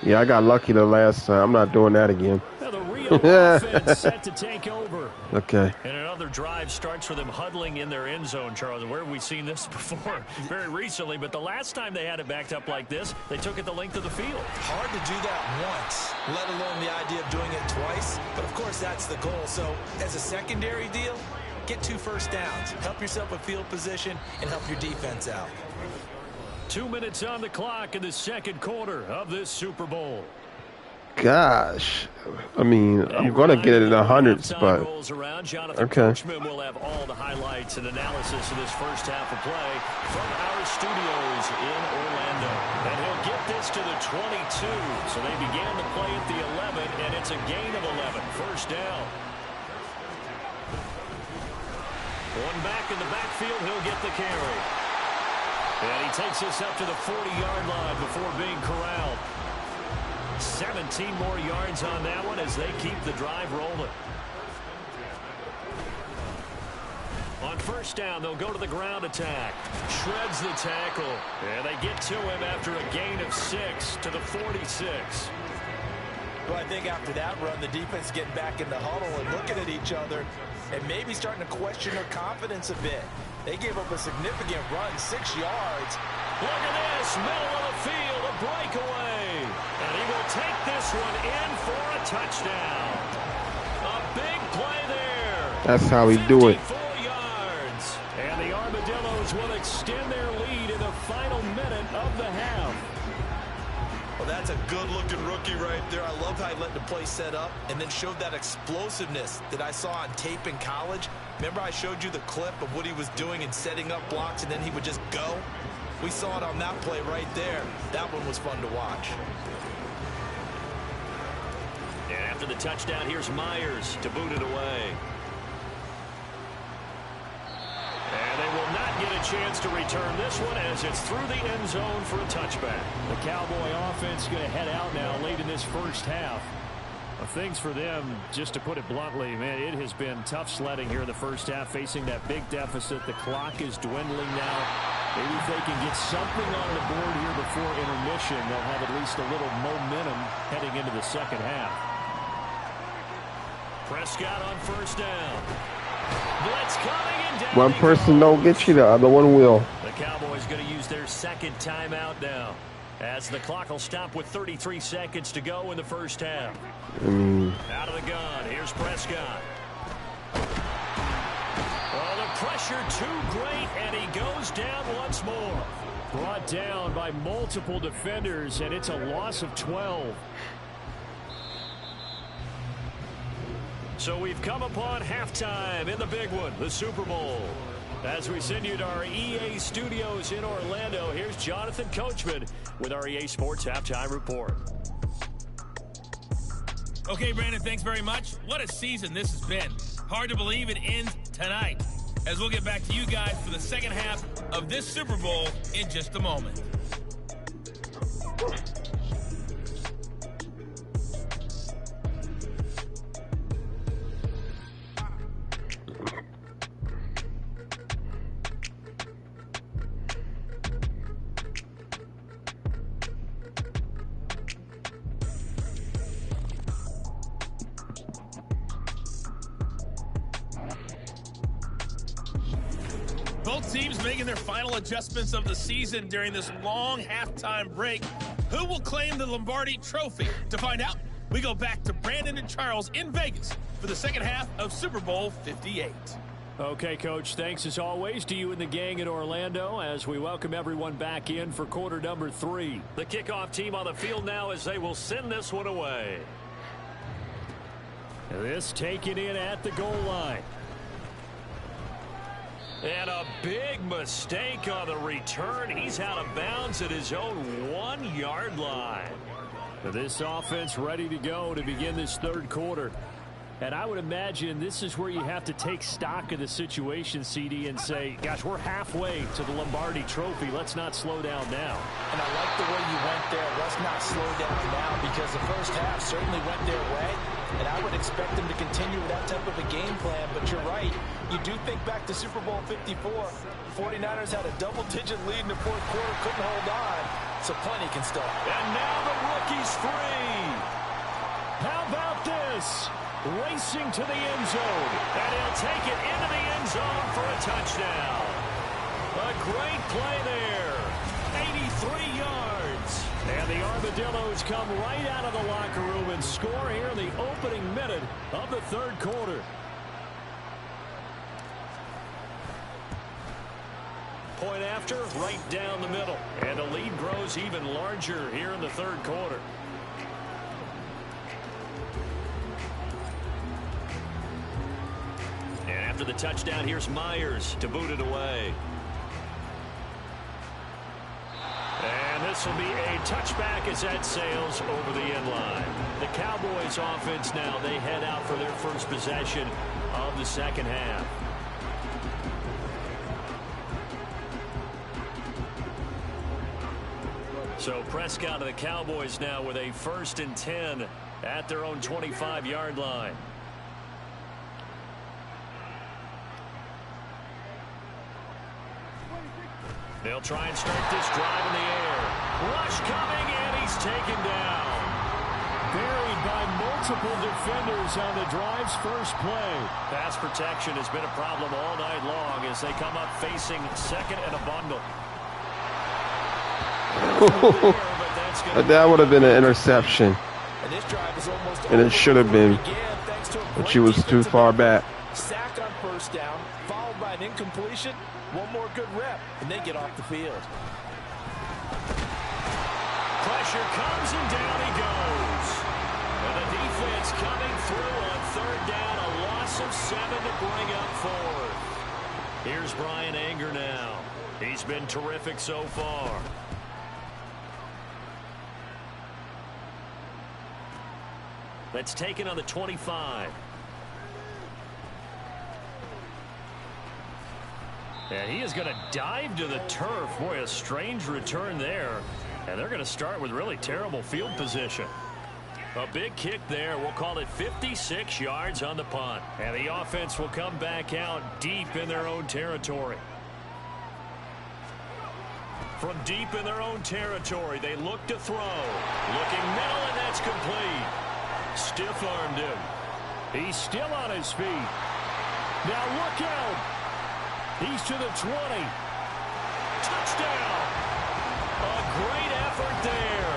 Yeah, I got lucky the last time. I'm not doing that again. Now the real offense set to take over. Okay. And another drive starts for them huddling in their end zone, Charles. Where have we seen this before? Very recently, but the last time they had it backed up like this, they took it the length of the field. Hard to do that once, let alone the idea of doing it twice. But, of course, that's the goal. So, as a secondary deal, get 2 first downs. Help yourself with field position and help your defense out. 2 minutes on the clock in the 2nd quarter of this Super Bowl. Gosh, I mean, I'm going to get it in the hundreds, but okay. We'll have all the highlights and analysis of this 1st half of play from our studios in Orlando. And he'll get this to the 22. So they began the play at the 11, and it's a gain of 11. 1st down. One back in the backfield, he'll get the carry. And he takes us up to the 40-yard line before being corralled. 17 more yards on that one as they keep the drive rolling. first down, they'll go to the ground attack. Shreds the tackle. And they get to him after a gain of 6 to the 46. Well, I think after that run, the defense getting back in the huddle and looking at each other and maybe starting to question their confidence a bit. They gave up a significant run, 6 yards. Look at this, middle of the field, a breakaway. And he will take this one in for a touchdown. A big play there. That's how we do it. 54 yards. And the Armadillos will extend their lead in the final minute of the half. Well, that's a good-looking rookie right there. I love how he let the play set up and then showed that explosiveness that I saw on tape in college. Remember I showed you the clip of what he was doing and setting up blocks, and then he would just go? We saw it on that play right there. That one was fun to watch. And after the touchdown, here's Myers to boot it away. And they will not get a chance to return this one as it's through the end zone for a touchback. The Cowboy offense going to head out now late in this first half. Things for them, just to put it bluntly, man, it has been tough sledding here in the first half, facing that big deficit. The clock is dwindling now. Maybe if they can get something on the board here before intermission, they'll have at least a little momentum heading into the second half. Prescott on first down. Blitz coming and down. One person don't get you, the other one will. The Cowboys going to use their second timeout now, as the clock will stop with 33 seconds to go in the first half. Out of the gun, here's Prescott. Oh, the pressure too great, and he goes down once more. Brought down by multiple defenders, and it's a loss of 12. So we've come upon halftime in the big one, the Super Bowl. As we send you to our EA studios in Orlando, here's Jonathan Coachman with our EA Sports Halftime Report. Okay, Brandon, thanks very much. What a season this has been. Hard to believe it ends tonight, as we'll get back to you guys for the second half of this Super Bowl in just a moment. Both teams making their final adjustments of the season during this long halftime break. Who will claim the Lombardi Trophy? To find out, we go back to Brandon and Charles in Vegas for the second half of Super Bowl 58. Okay, Coach, thanks as always to you and the gang in Orlando as we welcome everyone back in for quarter number 3. The kickoff team on the field now as they will send this one away. This taken in at the goal line. And a big mistake on the return. He's out of bounds at his own 1-yard line. This offense ready to go to begin this third quarter. And I would imagine this is where you have to take stock of the situation, CD, and say, gosh, we're halfway to the Lombardi Trophy. Let's not slow down now. And I like the way you went there. Let's not slow down now, because the first half certainly went their way. And I would expect them to continue with that type of a game plan. But you're right. You do think back to Super Bowl 54. 49ers had a double-digit lead in the fourth quarter, couldn't hold on. So plenty can stop. And now the rookie's free. How about this? Racing to the end zone. And he'll take it into the end zone for a touchdown. A great play there. 83 yards. And the Armadillos come right out of the locker room and score here in the opening minute of the third quarter. Point after, right down the middle. And the lead grows even larger here in the third quarter. And after the touchdown, here's Myers to boot it away. And this will be a touchback as that sails over the end line. The Cowboys offense now, they head out for their first possession of the second half. So Prescott of the Cowboys now with a 1st and 10 at their own 25-yard line. They'll try and start this drive in the air. Rush coming, and he's taken down. Buried by multiple defenders on the drive's first play. Pass protection has been a problem all night long as they come up facing second and a bundle. That would have been an interception. And it should have been. But she was too far back. Sack on first down, followed by an incompletion. One more good rep, and they get off the field. Pressure comes, and down he goes. And the defense coming through on third down. A loss of 7 to bring up fourth. Here's Brian Anger now. He's been terrific so far. That's taken on the 25. And he is going to dive to the turf. Boy, a strange return there. And they're going to start with really terrible field position. A big kick there. We'll call it 56 yards on the punt. And the offense will come back out deep in their own territory. From deep in their own territory, they look to throw. Looking middle, and that's complete. Stiff-armed him. He's still on his feet. Now look out. He's to the 20. Touchdown. A great effort there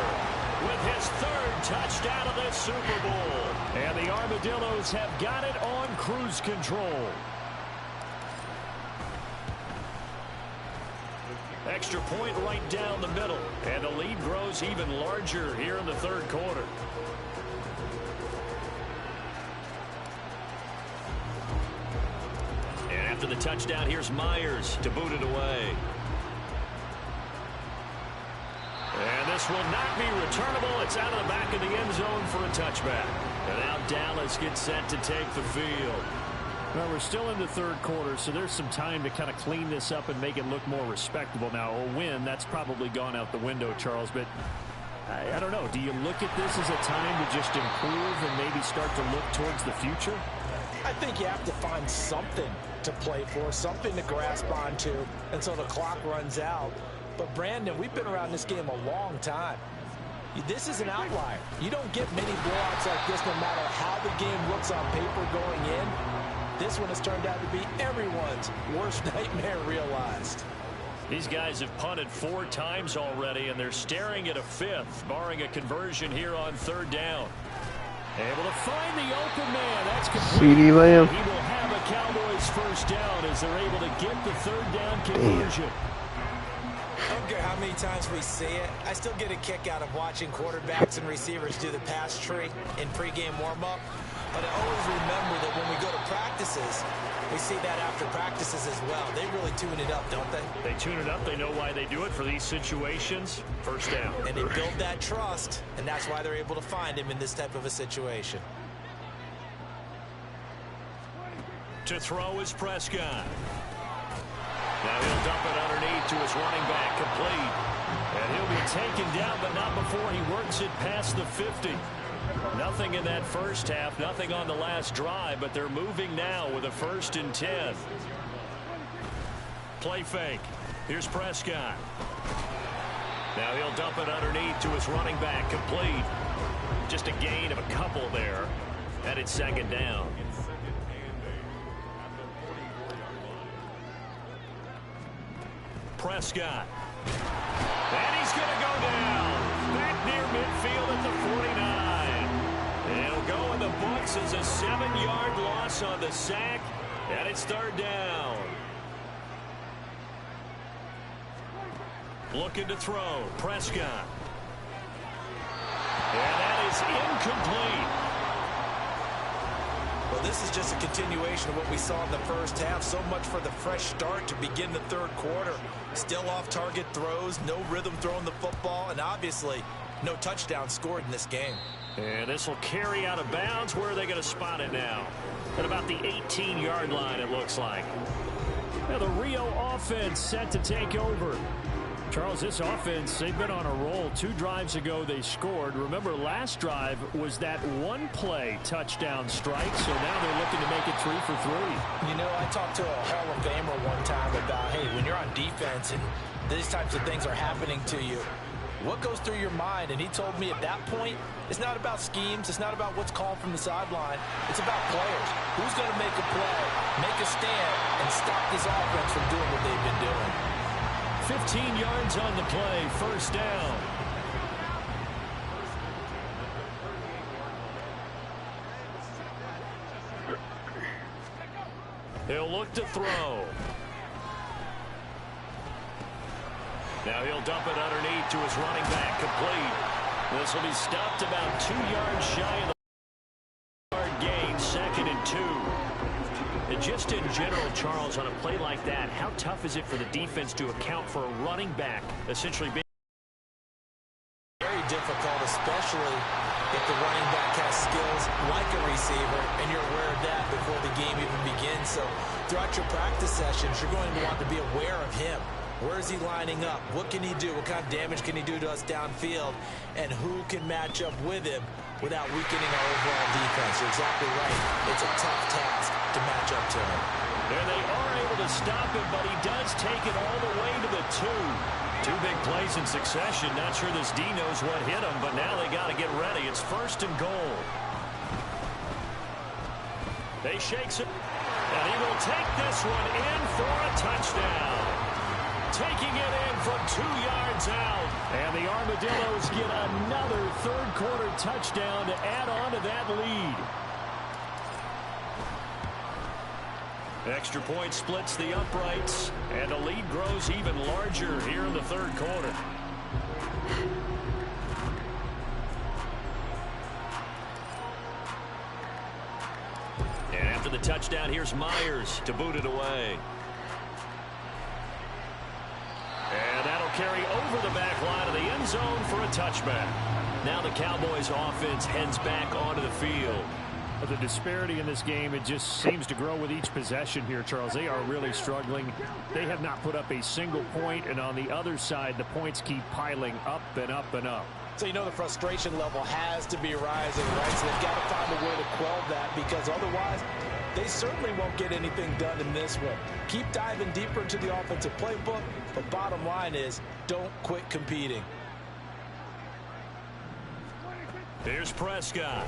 with his third touchdown of this Super Bowl. And the Armadillos have got it on cruise control. Extra point right down the middle. And the lead grows even larger here in the third quarter. And after the touchdown, here's Myers to boot it away. And this will not be returnable. It's out of the back of the end zone for a touchback. And now Dallas gets set to take the field. Well, we're still in the third quarter, so there's some time to kind of clean this up and make it look more respectable. Now, a win, that's probably gone out the window, Charles, but I don't know. Do you look at this as a time to just improve and maybe start to look towards the future? I think you have to find something to play for, something to grasp onto until the clock runs out. But, Brandon, we've been around this game a long time. This is an outlier. You don't get many blowouts like this no matter how the game looks on paper going in. This one has turned out to be everyone's worst nightmare realized. These guys have punted 4 times already, and they're staring at a 5th, barring a conversion here on third down. Able to find the open man. That's complete. CeeDee Lamb. He will have a Cowboys first down as they're able to get the third down conversion. I don't care how many times we see it. I still get a kick out of watching quarterbacks and receivers do the pass tree in pregame warm-up. But I always remember that when we go to practices, we see that after practices as well. They really tune it up, don't they? They tune it up. They know why they do it for these situations. First down. And they build that trust, and that's why they're able to find him in this type of a situation. To throw is Prescott. Now he'll dump it underneath to his running back, complete. And he'll be taken down, but not before he works it past the 50. Nothing in that first half, nothing on the last drive, but they're moving now with a 1st and 10. Play fake. Here's Prescott. Now he'll dump it underneath to his running back, complete. Just a gain of a couple there. And it's 2nd down. Prescott. And he's going to go down. Back near midfield at the 49. It'll go in the books as a 7-yard loss on the sack. And it's 3rd down. Looking to throw. Prescott. And that is incomplete. Well, this is just a continuation of what we saw in the first half. So much for the fresh start to begin the third quarter. Still off-target throws, no rhythm throwing the football, and obviously no touchdown scored in this game. And this will carry out of bounds. Where are they going to spot it now? At about the 18-yard line, it looks like. Now the Rio offense set to take over. Charles, this offense, they've been on a roll. 2 drives ago, they scored. Remember, last drive was that one-play touchdown strike, so now they're looking to make it 3 for 3. You know, I talked to a Hall of Famer one time about, hey, when you're on defense and these types of things are happening to you, what goes through your mind? And he told me at that point, it's not about schemes. It's not about what's called from the sideline. It's about players. Who's going to make a play, make a stand, and stop this offense from doing what they've been doing? 15 yards on the play, first down. He'll look to throw. Now he'll dump it underneath to his running back, complete. This will be stopped about 2 yards shy of the yard gain, 2nd and 2. And just in general, Charles, on a play like that, how tough is it for the defense to account for a running back essentially being very difficult, especially if the running back has skills like a receiver, and you're aware of that before the game even begins. So throughout your practice sessions, you're going to want to be aware of him. Where is he lining up? What can he do? What kind of damage can he do to us downfield? And who can match up with him without weakening our overall defense? You're exactly right. It's a tough task to match up to him. And they are able to stop him, but he does take it all the way to the 2. 2 big plays in succession. Not sure this D knows what hit him, but now they got to get ready. It's 1st and goal. They shakes it, and he will take this one in for a touchdown. Taking it in from 2 yards out. And the Armadillos get another 3rd quarter touchdown to add on to that lead. Extra point splits the uprights, and the lead grows even larger here in the 3rd quarter. And after the touchdown, here's Myers to boot it away. And that'll carry over the back line of the end zone for a touchback. Now the Cowboys offense heads back onto the field. The disparity in this game, it just seems to grow with each possession here, Charles. They are really struggling. They have not put up a single point, and on the other side, the points keep piling up and up and up. So you know the frustration level has to be rising, right? So they've got to find a way to quell that, because otherwise they certainly won't get anything done in this one. Keep diving deeper into the offensive playbook, but bottom line is don't quit competing. Here's Prescott.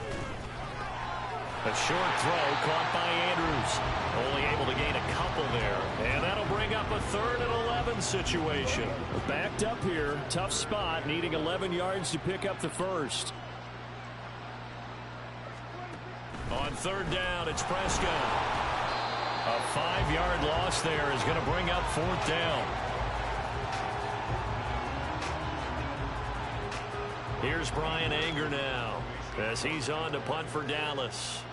A short throw caught by Andrews. Only able to gain a couple there. And that'll bring up a 3rd and 11 situation. Backed up here. Tough spot. Needing 11 yards to pick up the 1st. On 3rd down, it's Prescott. A 5-yard loss there is going to bring up 4th down. Here's Brian Anger now as he's on to punt for Dallas.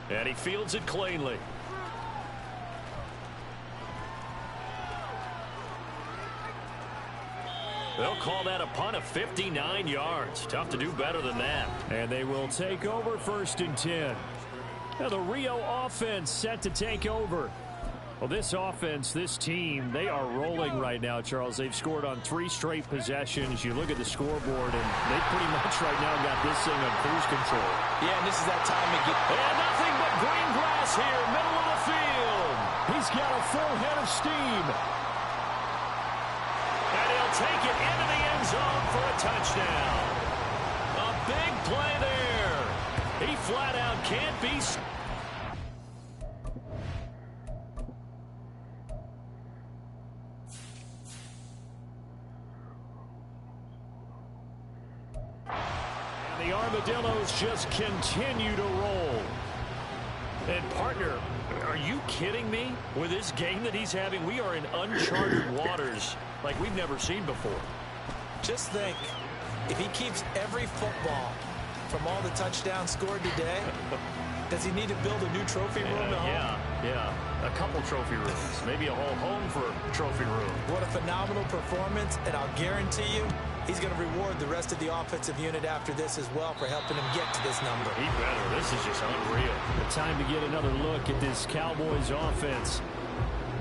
And he fields it cleanly. They'll call that a punt of 59 yards. Tough to do better than that. And they will take over 1st and 10. Now the Rio offense set to take over. Well, this offense, this team, they are rolling right now, Charles. They've scored on 3 straight possessions. You look at the scoreboard, and they pretty much right now got this thing on cruise control. Yeah, and this is that time to get... And nothing but green grass here, middle of the field. He's got a full head of steam. And he'll take it into the end zone for a touchdown. A big play there. He flat out can't be... The Armadillos just continue to roll. And partner, are you kidding me? With this game that he's having, we are in uncharted waters like we've never seen before. Just think, if he keeps every football from all the touchdowns scored today, does he need to build a new trophy room at home? Yeah. A couple trophy rooms. Maybe a whole home for a trophy room. What a phenomenal performance, and I'll guarantee you, He's going to reward the rest of the offensive unit after this as well for helping him get to this number. He better. This is just unreal. The time to get another look at this Cowboys offense.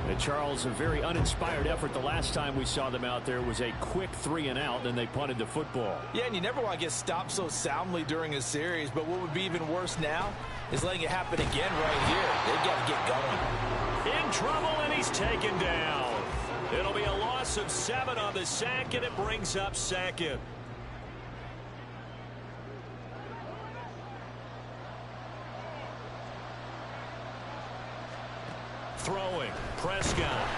And Charles, a very uninspired effort. The last time we saw them out there was a quick 3-and-out, and they punted the football. Yeah, and you never want to get stopped so soundly during a series, but what would be even worse now is letting it happen again right here. They've got to get going. In trouble, and he's taken down. It'll be a loss of 7 on the sack, and it brings up second. Throwing, Prescott.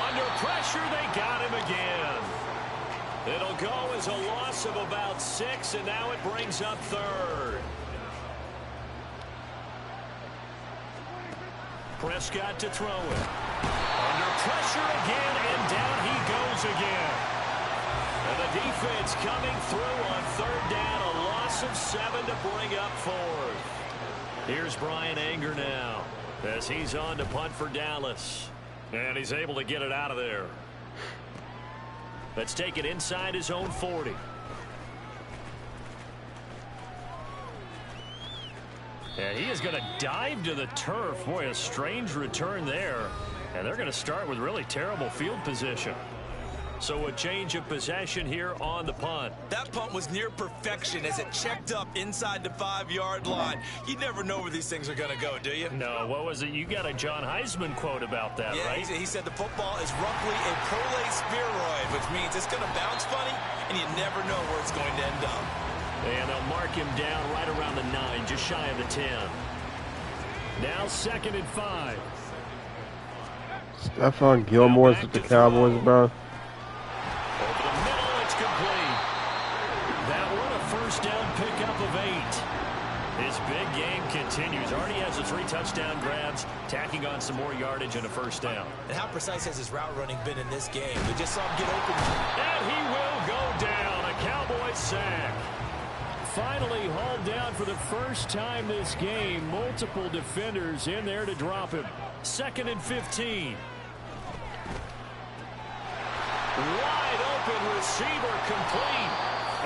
Under pressure, they got him again. It'll go as a loss of about 6, and now it brings up third. Prescott to throw it. Under pressure again, and down he goes again. And the defense coming through on third down, a loss of 7 to bring up fourth. Here's Brian Anger now, as he's on to punt for Dallas. And he's able to get it out of there. Let's take it inside his own 40. And he is going to dive to the turf. Boy, a strange return there. And they're going to start with really terrible field position. So a change of possession here on the punt. That punt was near perfection as it checked up inside the 5-yard line. You never know where these things are going to go, do you? No, what was it? You got a John Heisman quote about that, yeah, right? He said the football is roughly a prolate spheroid, which means it's going to bounce funny, and you never know where it's going to end up. And they'll mark him down right around the 9, just shy of the 10. Now 2nd and 5. Stephon Gilmore's with the Cowboys, bro. Over the middle, it's complete. That one a first down pickup of 8. His big game continues. Already has the 3 touchdown grabs, tacking on some more yardage and a first down. And how precise has his route running been in this game? We just saw him get open. And he will go down. A Cowboys sack. Finally hauled down for the first time this game. Multiple defenders in there to drop him. 2nd and 15. Wide open receiver complete.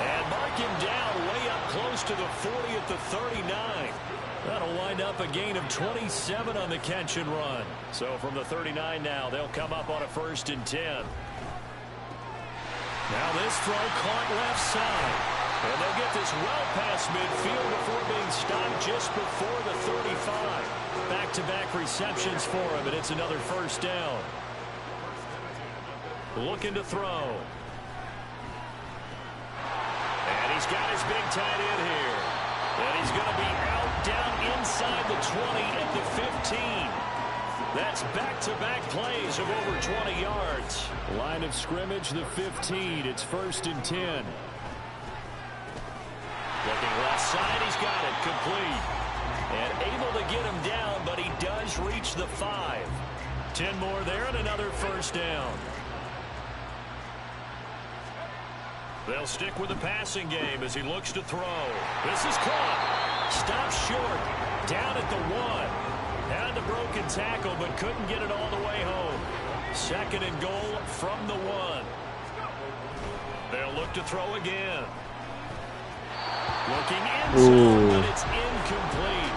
And mark him down way up close to the 40 at the 39. That'll wind up a gain of 27 on the catch and run. So from the 39 now, they'll come up on a 1st and 10. Now this throw caught left side. And they'll get this well past midfield before being stopped just before the 35. Back-to-back receptions for him, and it's another first down. Looking to throw. And he's got his big tight end here. And he's going to be out down inside the 20 at the 15. That's back-to-back plays of over 20 yards. Line of scrimmage, the 15. It's 1st and 10. Looking left side, he's got it complete. And able to get him down, but he does reach the 5. 10 more there and another first down. They'll stick with the passing game as he looks to throw. This is caught. Stopped short. Down at the 1. Had the broken tackle, but couldn't get it all the way home. 2nd and goal from the 1. They'll look to throw again. Looking inside, but it's incomplete.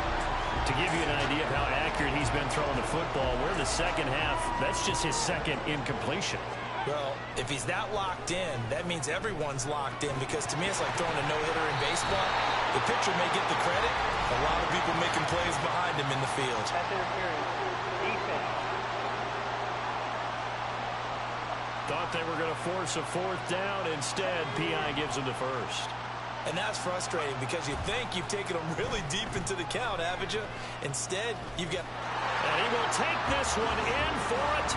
To give you an idea of how accurate he's been throwing the football, we're in the second half. That's just his 2nd incompletion. Well, if he's that locked in, that means everyone's locked in, because to me it's like throwing a no-hitter in baseball. The pitcher may get the credit. A lot of people making plays behind him in the field. Thought they were going to force a 4th down. Instead, P.I. gives him the 1st. And that's frustrating because you think you've taken them really deep into the count, haven't you? Instead, you've got... And he will take this one in for it.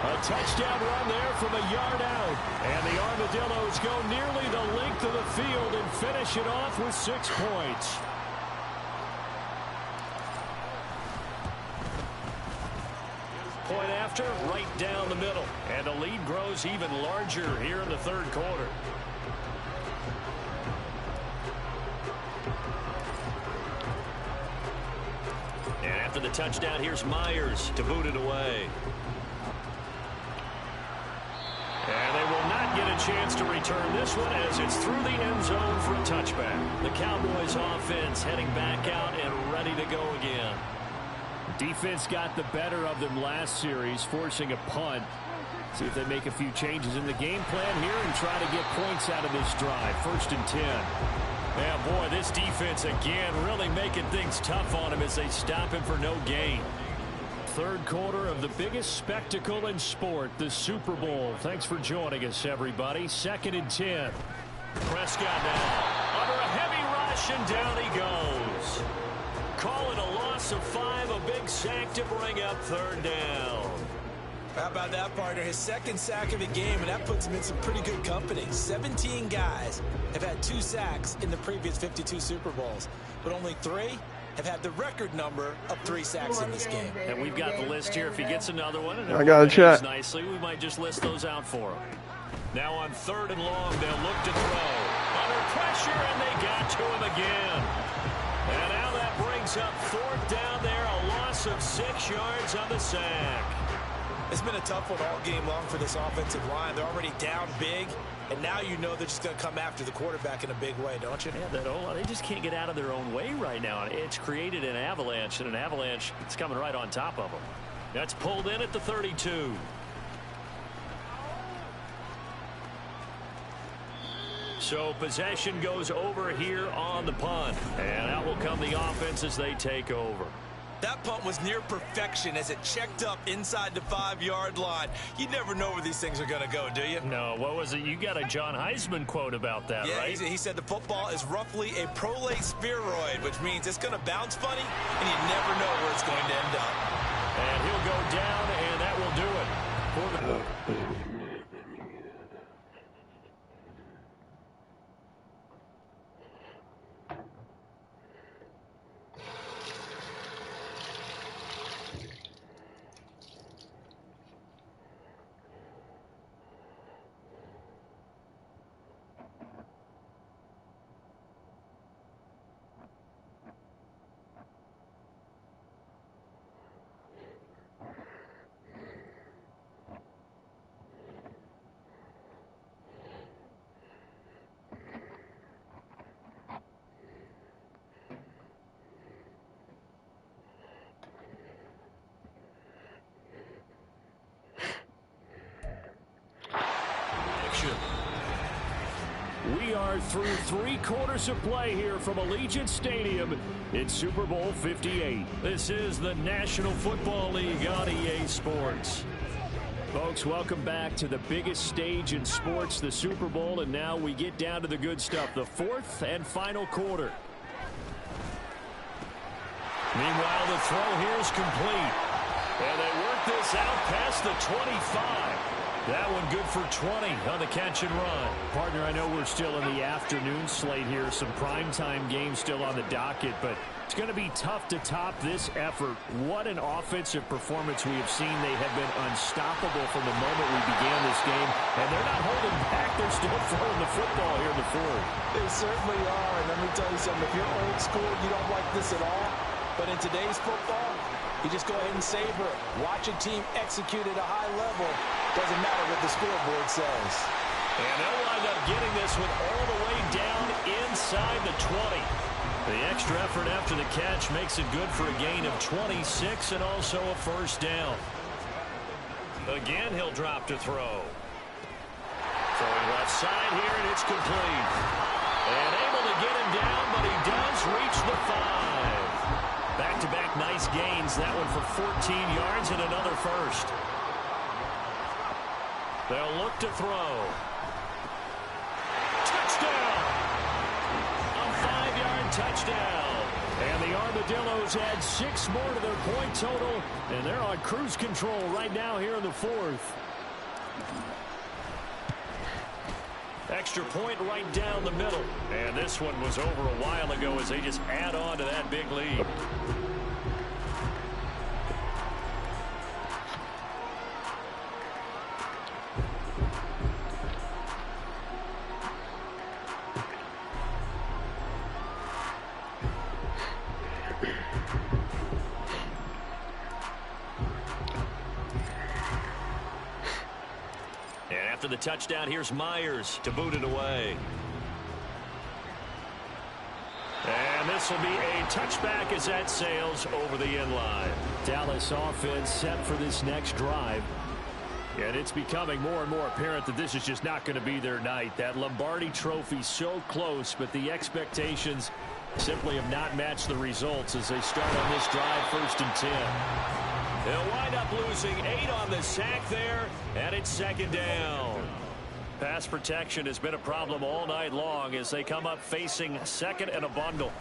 A touchdown run there from a yard out. And the Armadillos go nearly the length of the field and finish it off with 6 points. Point after, right down the middle. And the lead grows even larger here in the 3rd quarter. And at the after the touchdown. Here's Myers to boot it away. And they will not get a chance to return this one as it's through the end zone for a touchback. The Cowboys offense heading back out and ready to go again. Defense got the better of them last series, forcing a punt. See if they make a few changes in the game plan here and try to get points out of this drive. 1st and 10. Yeah, boy, this defense again really making things tough on him as they stop him for no gain. Third quarter of the biggest spectacle in sport, the Super Bowl. Thanks for joining us, everybody. 2nd and 10. Prescott now under a heavy rush, and down he goes. Call it a loss of 5, a big sack to bring up 3rd down. How about that, partner? His 2nd sack of the game, and that puts him in some pretty good company. 17 guys have had 2 sacks in the previous 52 Super Bowls, but only 3 have had the record number of 3 sacks in this game. And we've got the list here. If he gets another one, and I got to check nicely, we might just list those out for him. Now on 3rd and long, they'll look to throw. Under pressure, and they got to him again. And now that brings up 4th down there, a loss of 6 yards on the sack. It's been a tough one all game long for this offensive line. They're already down big, and now you know they're just going to come after the quarterback in a big way, don't you? Yeah, they just can't get out of their own way right now. It's created an avalanche, and an avalanche is coming right on top of them. That's pulled in at the 32. So possession goes over here on the punt, and out will come the offense as they take over. That punt was near perfection as it checked up inside the 5-yard line. You never know where these things are going to go, do you? No, what was it? You got a John Heisman quote about that, yeah, right? He said the football is roughly a prolate spheroid, which means it's going to bounce funny, and you never know where it's going to end up. And he'll go down, and that will do it for the... We are through 3 quarters of play here from Allegiant Stadium in Super Bowl 58. This is the National Football League on EA Sports. Folks, welcome back to the biggest stage in sports, the Super Bowl, and now we get down to the good stuff, the 4th and final quarter. Meanwhile, the throw here is complete. And they work this out past the 25. That one good for 20 on the catch and run. Partner, I know we're still in the afternoon slate here. Some primetime games still on the docket, but it's going to be tough to top this effort. What an offensive performance we have seen. They have been unstoppable from the moment we began this game, and they're not holding back. They're still throwing the football here in the 4th. They certainly are, and let me tell you something. If you're old school, you don't like this at all. But in today's football, you just go ahead and savor it. Watch a team execute at a high level. Doesn't matter what the scoreboard says. And they'll wind up getting this one all the way down inside the 20. The extra effort after the catch makes it good for a gain of 26 and also a 1st down. Again, he'll drop to throw. Throwing left side here, and it's complete. And able to get him down, but he does reach the 5. Back-to-back nice gains. That one for 14 yards and another 1st. They'll look to throw. Touchdown! A 5-yard touchdown. And the Armadillos add 6 more to their point total, and they're on cruise control right now here in the 4th. Extra point right down the middle. And this one was over a while ago as they just add on to that big lead. after the touchdown, here's Myers to boot it away. And this will be a touchback as that sails over the end line. Dallas offense set for this next drive. And it's becoming more and more apparent that this is just not going to be their night. That Lombardi trophy so close, but the expectations simply have not matched the results as they start on this drive, 1st and 10. They'll wind up losing 8 on the sack there, and it's 2nd down. Pass protection has been a problem all night long as they come up facing 2nd and a bundle.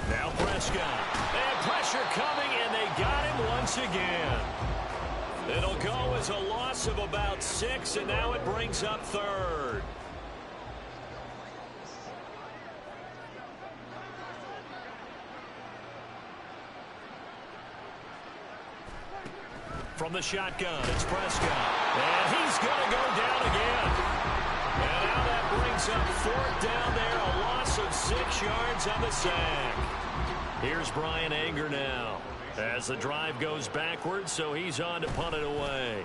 Now Prescott. And pressure coming, and they got him once again. It'll go as a loss of about 6, and now it brings up 3rd. From the shotgun, it's Prescott. And he's going to go down again. And now that brings up 4th down there, a loss of 6 yards on the sack. Here's Brian Anger now as the drive goes backwards, so he's on to punt it away.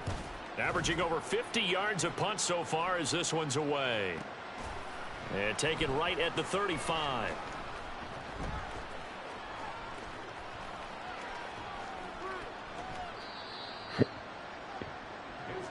Averaging over 50 yards of punt so far as this one's away. And taken right at the 35.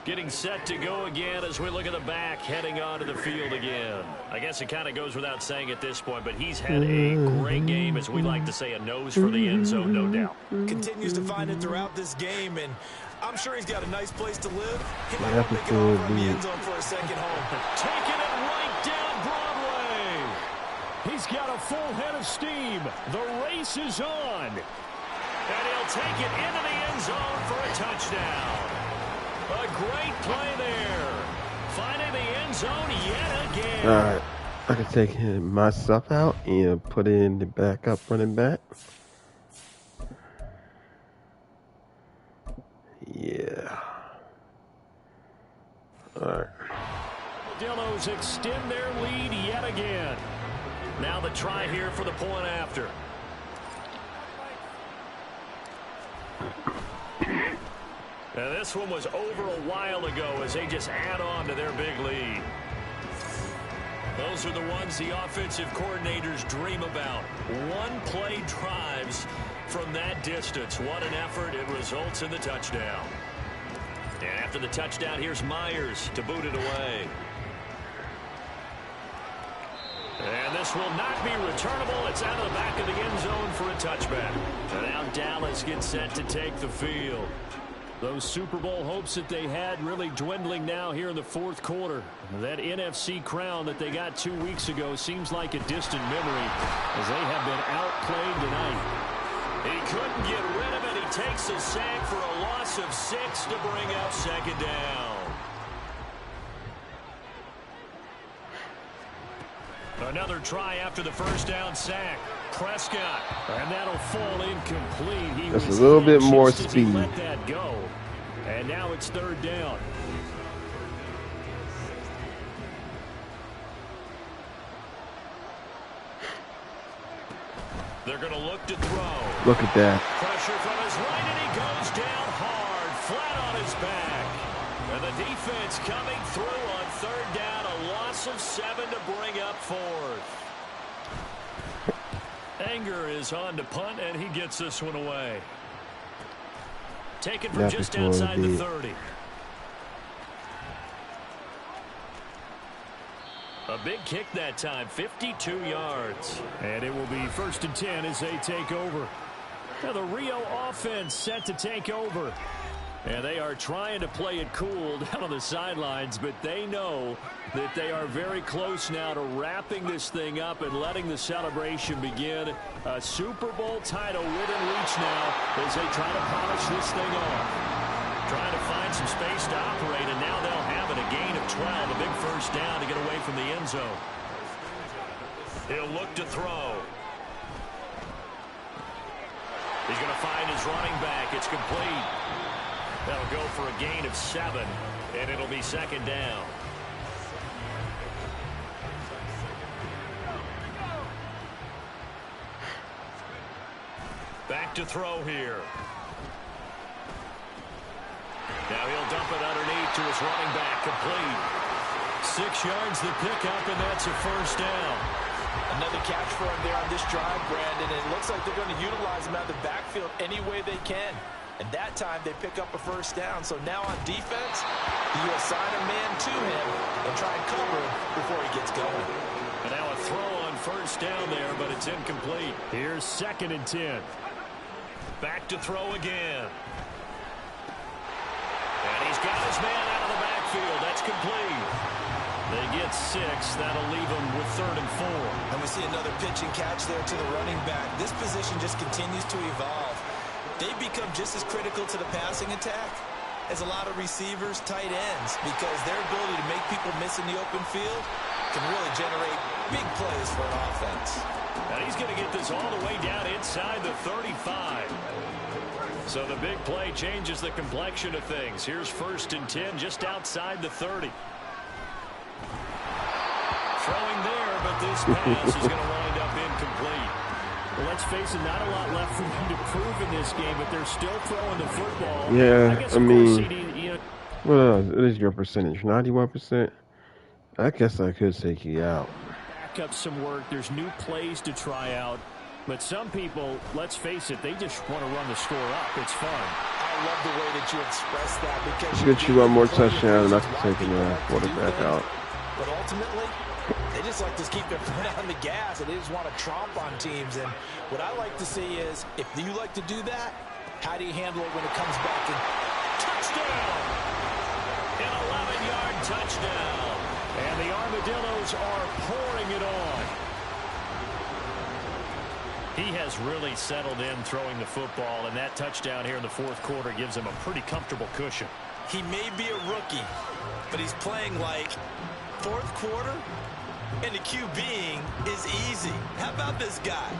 Getting set to go again as we look at the back, heading onto the field again. I guess it kind of goes without saying at this point, but he's had a great game, as we like to say, a nose for the end zone, no doubt. Continues to find it throughout this game, and I'm sure he's got a nice place to live. He might want to make it over in the end zone for a second home. Taking it right down Broadway. He's got a full head of steam. The race is on. And he'll take it into the end zone for a touchdown. A great play there. Finding the end zone yet again. All right. I can take myself out and put in the backup running back. Yeah. All right. Dillos extend their lead yet again. Now the try here for the point after. Now this one was over a while ago as they just add on to their big lead. Those are the ones the offensive coordinators dream about. One-play drives from that distance. What an effort. It results in the touchdown. And after the touchdown, here's Myers to boot it away. And this will not be returnable. It's out of the back of the end zone for a touchback. And now Dallas gets set to take the field. Those Super Bowl hopes that they had really dwindling now here in the 4th quarter. That NFC crown that they got 2 weeks ago seems like a distant memory as they have been outplayed tonight. He couldn't get rid of it. He takes a sack for a loss of 6 to bring up 2nd down. Another try after the 1st down sack. Prescott, and that'll fall incomplete. Just a little bit more speed. Let that go. And now it's 3rd down. They're going to look to throw. Look at that. Pressure from his right, and he goes down hard, flat on his back. And the defense coming through on 3rd down, a loss of 7 to bring up 4th. Anger is on to punt, and he gets this one away. Taken from just outside the 30. A big kick that time, 52 yards. And it will be 1st and 10 as they take over. Now the Rio offense set to take over. And they are trying to play it cool down on the sidelines, but they know that they are very close now to wrapping this thing up and letting the celebration begin. A Super Bowl title within reach now as they try to polish this thing off. Trying to find some space to operate, and now they'll have it. A gain of 12, a big 1st down to get away from the end zone. He'll look to throw. He's going to find his running back. It's complete. That'll go for a gain of 7, and it'll be 2nd down. Back to throw here. Now he'll dump it underneath to his running back, complete. 6 yards the pickup, and that's a first down. Another catch for him there on this drive, Brandon, and it looks like they're going to utilize him out of the backfield any way they can. And that time they pick up a first down. So now on defense, you assign a man to him and try and cover him before he gets going. And now a throw on first down there, but it's incomplete. Here's 2nd and 10. Back to throw again. And he's got his man out of the backfield. That's complete. They get 6. That'll leave them with 3rd and 4. And we see another pitch and catch there to the running back. This position just continues to evolve. They become just as critical to the passing attack as a lot of receivers, tight ends, because their ability to make people miss in the open field can really generate big plays for an offense. And he's going to get this all the way down inside the 35. So the big play changes the complexion of things. Here's 1st and 10 just outside the 30. Throwing there, but this pass is going to wind up incomplete. Well, let's face it, not a lot left for them to prove in this game, but they're still throwing the football. Yeah, I mean, what is your percentage? 91%? I guess I could take you out. Back up some work. There's new plays to try out. But some people, let's face it, they just want to run the score up. It's fun. I love the way that you express that, because get you one more touchdown and I can take the quarterback out. But ultimately, they just like to keep their foot on the gas, and they just want to tromp on teams. And what I like to see is, if you like to do that, how do you handle it when it comes back? And touchdown! An 11-yard touchdown. And the Armadillos are pouring it on. He has really settled in throwing the football, and that touchdown here in the 4th quarter gives him a pretty comfortable cushion. He may be a rookie, but he's playing like 4th quarter, and the QBing is easy. How about this guy?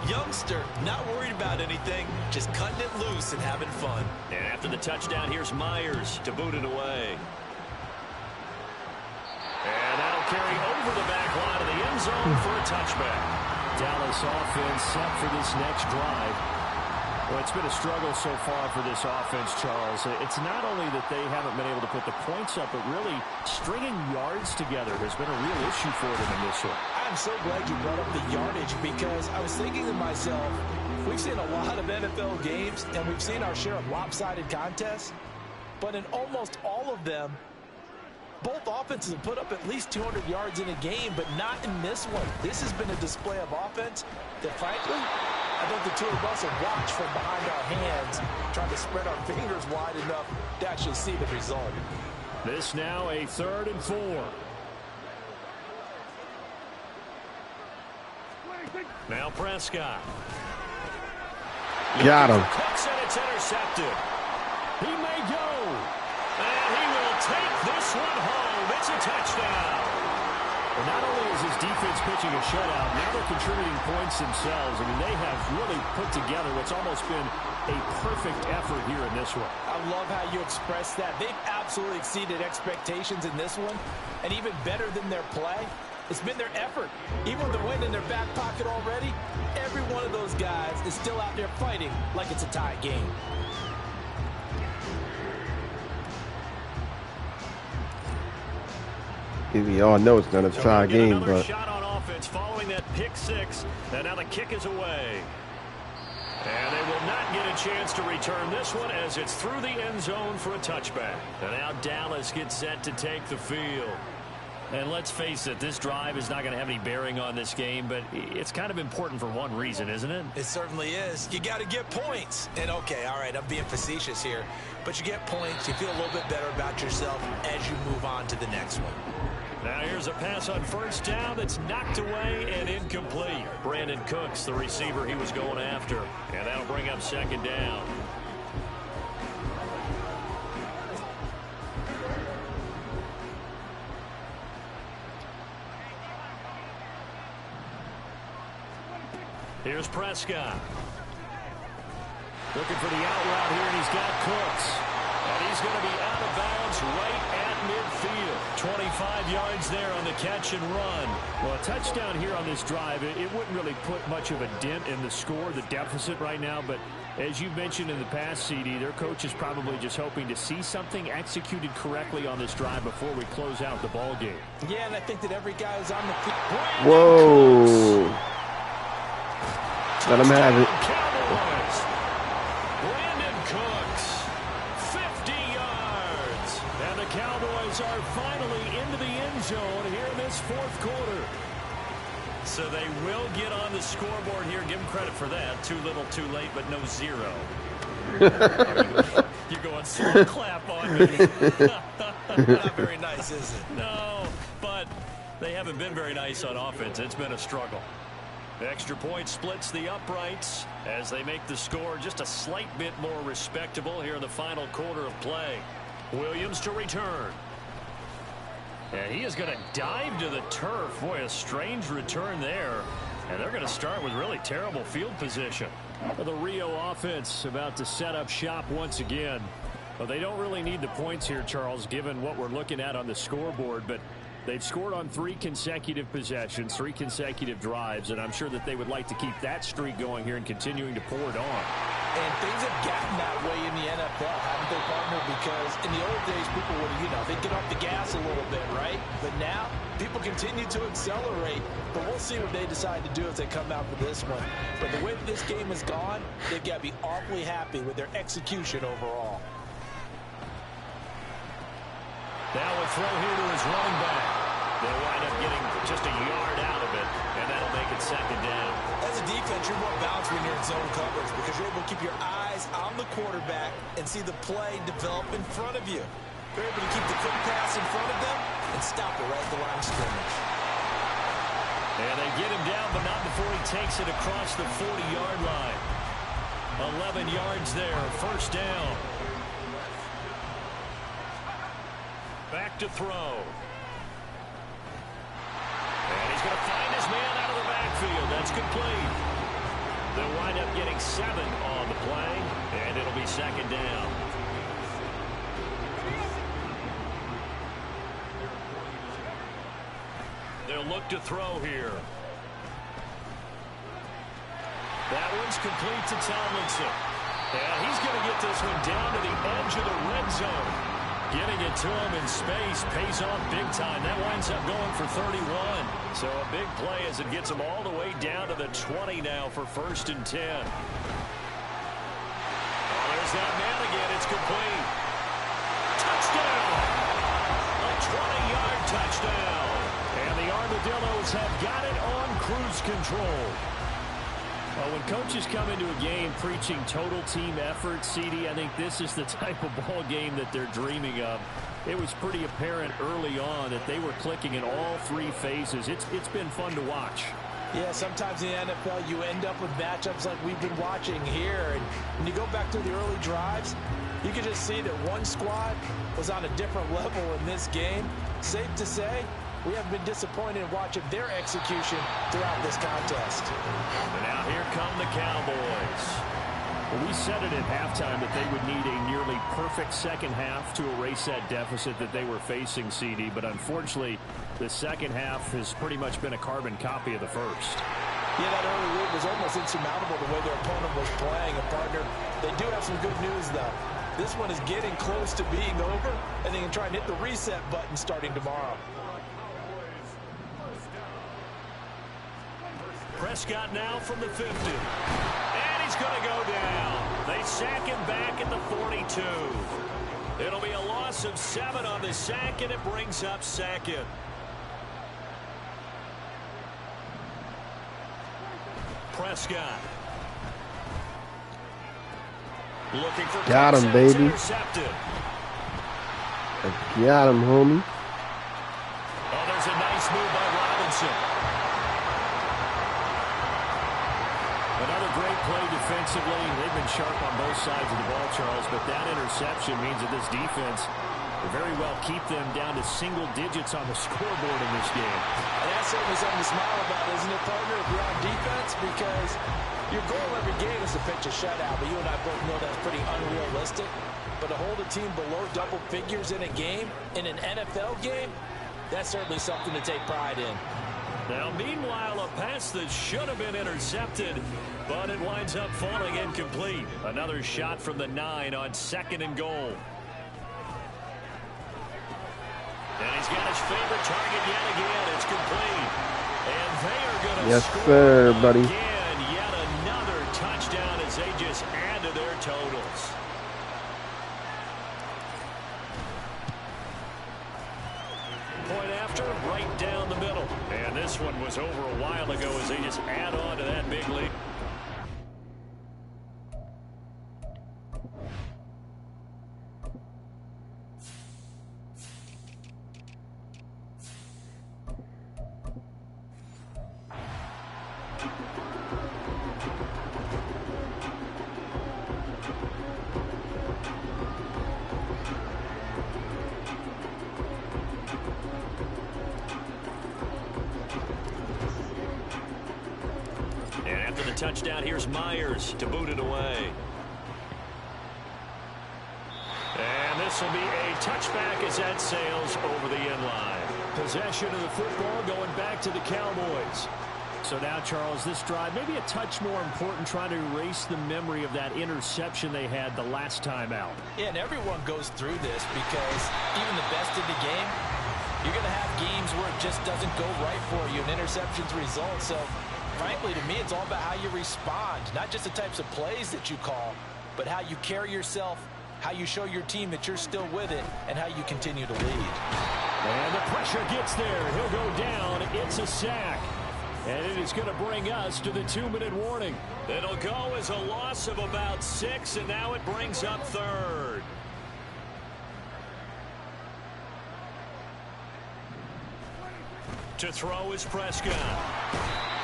Youngster, not worried about anything, just cutting it loose and having fun. And after the touchdown, here's Myers to boot it away. And that'll carry over the back line of the end zone for a touchback. Dallas offense set for this next drive. Well, it's been a struggle so far for this offense, Charles. It's not only that they haven't been able to put the points up, but really stringing yards together has been a real issue for them in this one. I'm so glad you brought up the yardage, because I was thinking to myself, we've seen a lot of NFL games, and we've seen our share of lopsided contests, but in almost all of them, both offenses have put up at least 200 yards in a game, but not in this one. This has been a display of offense that, frankly, I think the two of us have watched from behind our hands, trying to spread our fingers wide enough to actually see the result. This now a 3rd and 4. Now Prescott. Got him. Cooks, and it's intercepted. He may go. And he will take this one home. It's a touchdown. Well, not only is his defense pitching a shutout, now they're contributing points themselves. I mean, they have really put together what's almost been a perfect effort here in this one. I love how you express that. They've absolutely exceeded expectations in this one, and even better than their play, it's been their effort. Even with the win in their back pocket already, every one of those guys is still out there fighting like it's a tie game. We all know it's not a tie game, but shot on offense following that pick 6, and now the kick is away. And they will not get a chance to return this one as it's through the end zone for a touchback. And now Dallas gets set to take the field. And let's face it, this drive is not going to have any bearing on this game, but it's kind of important for one reason, isn't it? It certainly is. You got to get points. And okay, all right, I'm being facetious here, but you get points, you feel a little bit better about yourself as you move on to the next one. Now here's a pass on first down that's knocked away and incomplete. Brandon Cooks, the receiver he was going after. And that'll bring up 2nd down. Here's Prescott. Looking for the out route here, and he's got Cooks. And he's going to be out of bounds right at midfield. 25 yards there on the catch and run. Well, a touchdown here on this drive, it wouldn't really put much of a dent in the score, the deficit right now, but as you mentioned in the past, CD, their coach is probably just hoping to see something executed correctly on this drive before we close out the ball game. Yeah, and I think that every guy is on the field. Whoa. Let him have it. Cowboys. Brandon Cooks, 50 yards. And the Cowboys are finally into the end zone here in this fourth quarter. So they will get on the scoreboard here. Give them credit for that. Too little, too late, but no zero. You're going slow clap on me. Not very nice, is it? No, but they haven't been very nice on offense. It's been a struggle. The extra point splits the uprights as they make the score just a slight bit more respectable here in the final quarter of play. Williams to return. And he is going to dive to the turf. Boy, a strange return there. And they're going to start with really terrible field position. The Rio offense about to set up shop once again. Well, they don't really need the points here, Charles, given what we're looking at on the scoreboard. But they've scored on 3 consecutive possessions, 3 consecutive drives. And I'm sure that they would like to keep that streak going here and continuing to pour it on. And things have gotten that way in the NFL, haven't they, partner? Because in the old days, people would, they'd get off the gas a little bit, right? But now, people continue to accelerate. But we'll see what they decide to do as they come out for this one. But the way this game has gone, they've got to be awfully happy with their execution overall. Now a throw here to his running back. They'll wind up getting just a yard out of it, and that'll make it second down. As a defense, you're more balanced when you're in zone coverage because you're able to keep your eyes on the quarterback and see the play develop in front of you. You're able to keep the quick pass in front of them and stop it right at the line of scrimmage. And they get him down, but not before he takes it across the 40-yard line. 11 yards there, first down. Back to throw. And he's going to find his man out of the backfield. That's complete. They'll wind up getting 7 on the play, and it'll be second down. They'll look to throw here. That one's complete to Tomlinson. And he's going to get this one down to the edge of the red zone. Getting it to him in space pays off big time. That winds up going for 31. So a big play as it gets him all the way down to the 20 now for first and 10. Oh, there's that man again. It's complete. Touchdown! A 20-yard touchdown. And the Armadillos have got it on cruise control. Well, when coaches come into a game preaching total team effort, CD, I think this is the type of ball game that they're dreaming of. It was pretty apparent early on that they were clicking in all 3 phases. It's been fun to watch. Yeah, sometimes in the NFL you end up with matchups like we've been watching here. And when you go back to the early drives, you can just see that one squad was on a different level in this game. Safe to say, we haven't been disappointed in watching their execution throughout this contest. And now here come the Cowboys. Well, we said it at halftime that they would need a nearly perfect second half to erase that deficit that they were facing, CD. But unfortunately, the second half has pretty much been a carbon copy of the first. Yeah, that early lead was almost insurmountable the way their opponent was playing. And, partner, they do have some good news, though. This one is getting close to being over, and they can try and hit the reset button starting tomorrow. Prescott now from the 50. And he's going to go down. They sack him back at the 42. It'll be a loss of 7 on the sack, and it brings up second. Prescott. Looking for got him, baby. Intercepted. Got him, homie. Oh, there's a nice move by Robinson. Another great play defensively. They've been sharp on both sides of the ball, Charles, but that interception means that this defense will very well keep them down to single digits on the scoreboard in this game. And that's certainly something to smile about, isn't it, partner, if you're on defense? Because your goal every game is to pitch a shutout, but you and I both know that's pretty unrealistic. but to hold a team below double figures in a game, in an NFL game, that's certainly something to take pride in. Now, meanwhile, a pass that should have been intercepted, but it winds up falling incomplete. Another shot from the 9 on 2nd and goal. And he's got his favorite target yet again. It's complete. And they are going to score buddy. Again. Yet another touchdown as they just add to their totals. Point after, right down the middle. And this one was over a while ago as they just add on to that big lead. Touchdown. Here's Myers to boot it away. And this will be a touchback as that sails over the end line. Possession of the football going back to the Cowboys. So now, Charles, this drive maybe a touch more important, trying to erase the memory of that interception they had the last time out. Yeah, and everyone goes through this because even the best in the game, you're going to have games where it just doesn't go right for you, and interceptions result. So frankly, to me, it's all about how you respond, not just the types of plays that you call, but how you carry yourself, how you show your team that you're still with it, and how you continue to lead. And the pressure gets there. He'll go down. It's a sack. And it is going to bring us to the 2-minute warning. It'll go as a loss of about 6, and now it brings up 3rd. To throw is Prescott.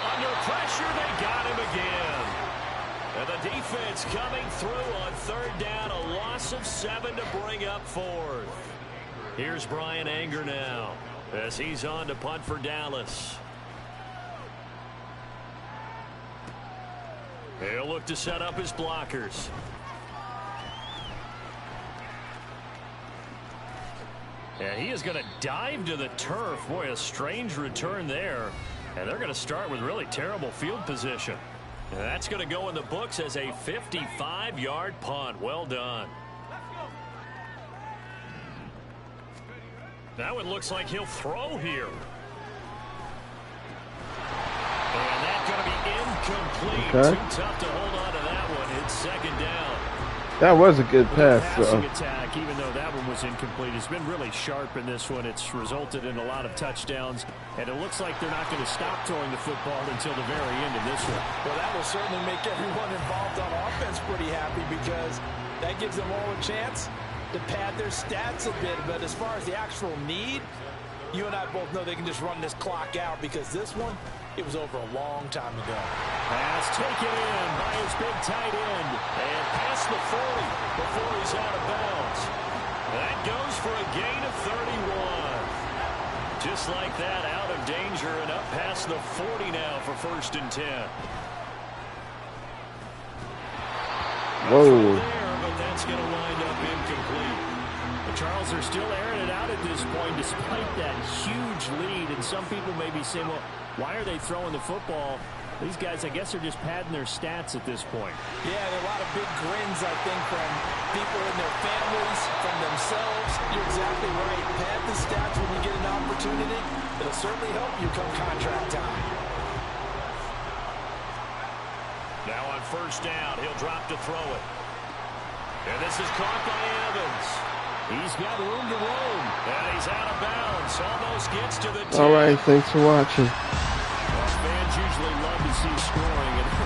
Under pressure, they got him again. And the defense coming through on 3rd down, a loss of 7 to bring up 4th. Here's Brian Anger now as he's on to punt for Dallas. He'll look to set up his blockers. And he is going to dive to the turf. Boy, a strange return there. And they're going to start with really terrible field position. And that's going to go in the books as a 55-yard punt. Well done. That one looks like he'll throw here. And that's going to be incomplete. Okay. Too tough to hold on to that one. It's 2nd down. That was a good pass. Passing attack, even though that one was incomplete, has been really sharp in this one. It's resulted in a lot of touchdowns, and it looks like they're not going to stop throwing the football until the very end of this one. Well, that will certainly make everyone involved on offense pretty happy because that gives them all a chance to pad their stats a bit. But as far as the actual need, you and I both know they can just run this clock out because this one, it was over a long time ago. Pass taken in by his big tight end. And past the 40 before he's out of bounds. That goes for a gain of 31. Just like that, out of danger and up past the 40 now for 1st and 10. Whoa. There, but that's going to wind up incomplete. The Charles are still airing it out at this point despite that huge lead. And some people may be saying, well, why are they throwing the football? These guys, I guess, are just padding their stats at this point. Yeah, there are a lot of big grins, I think, from people in their families, from themselves. You're exactly right. Pad the stats when you get an opportunity. It'll certainly help you come contract time. Now on 1st down, he'll drop to throw it. And this is caught by Evans. He's got room to roam. And he's out of bounds. Almost gets to the 10. All right, thanks for watching. Fans usually love to see scoring, and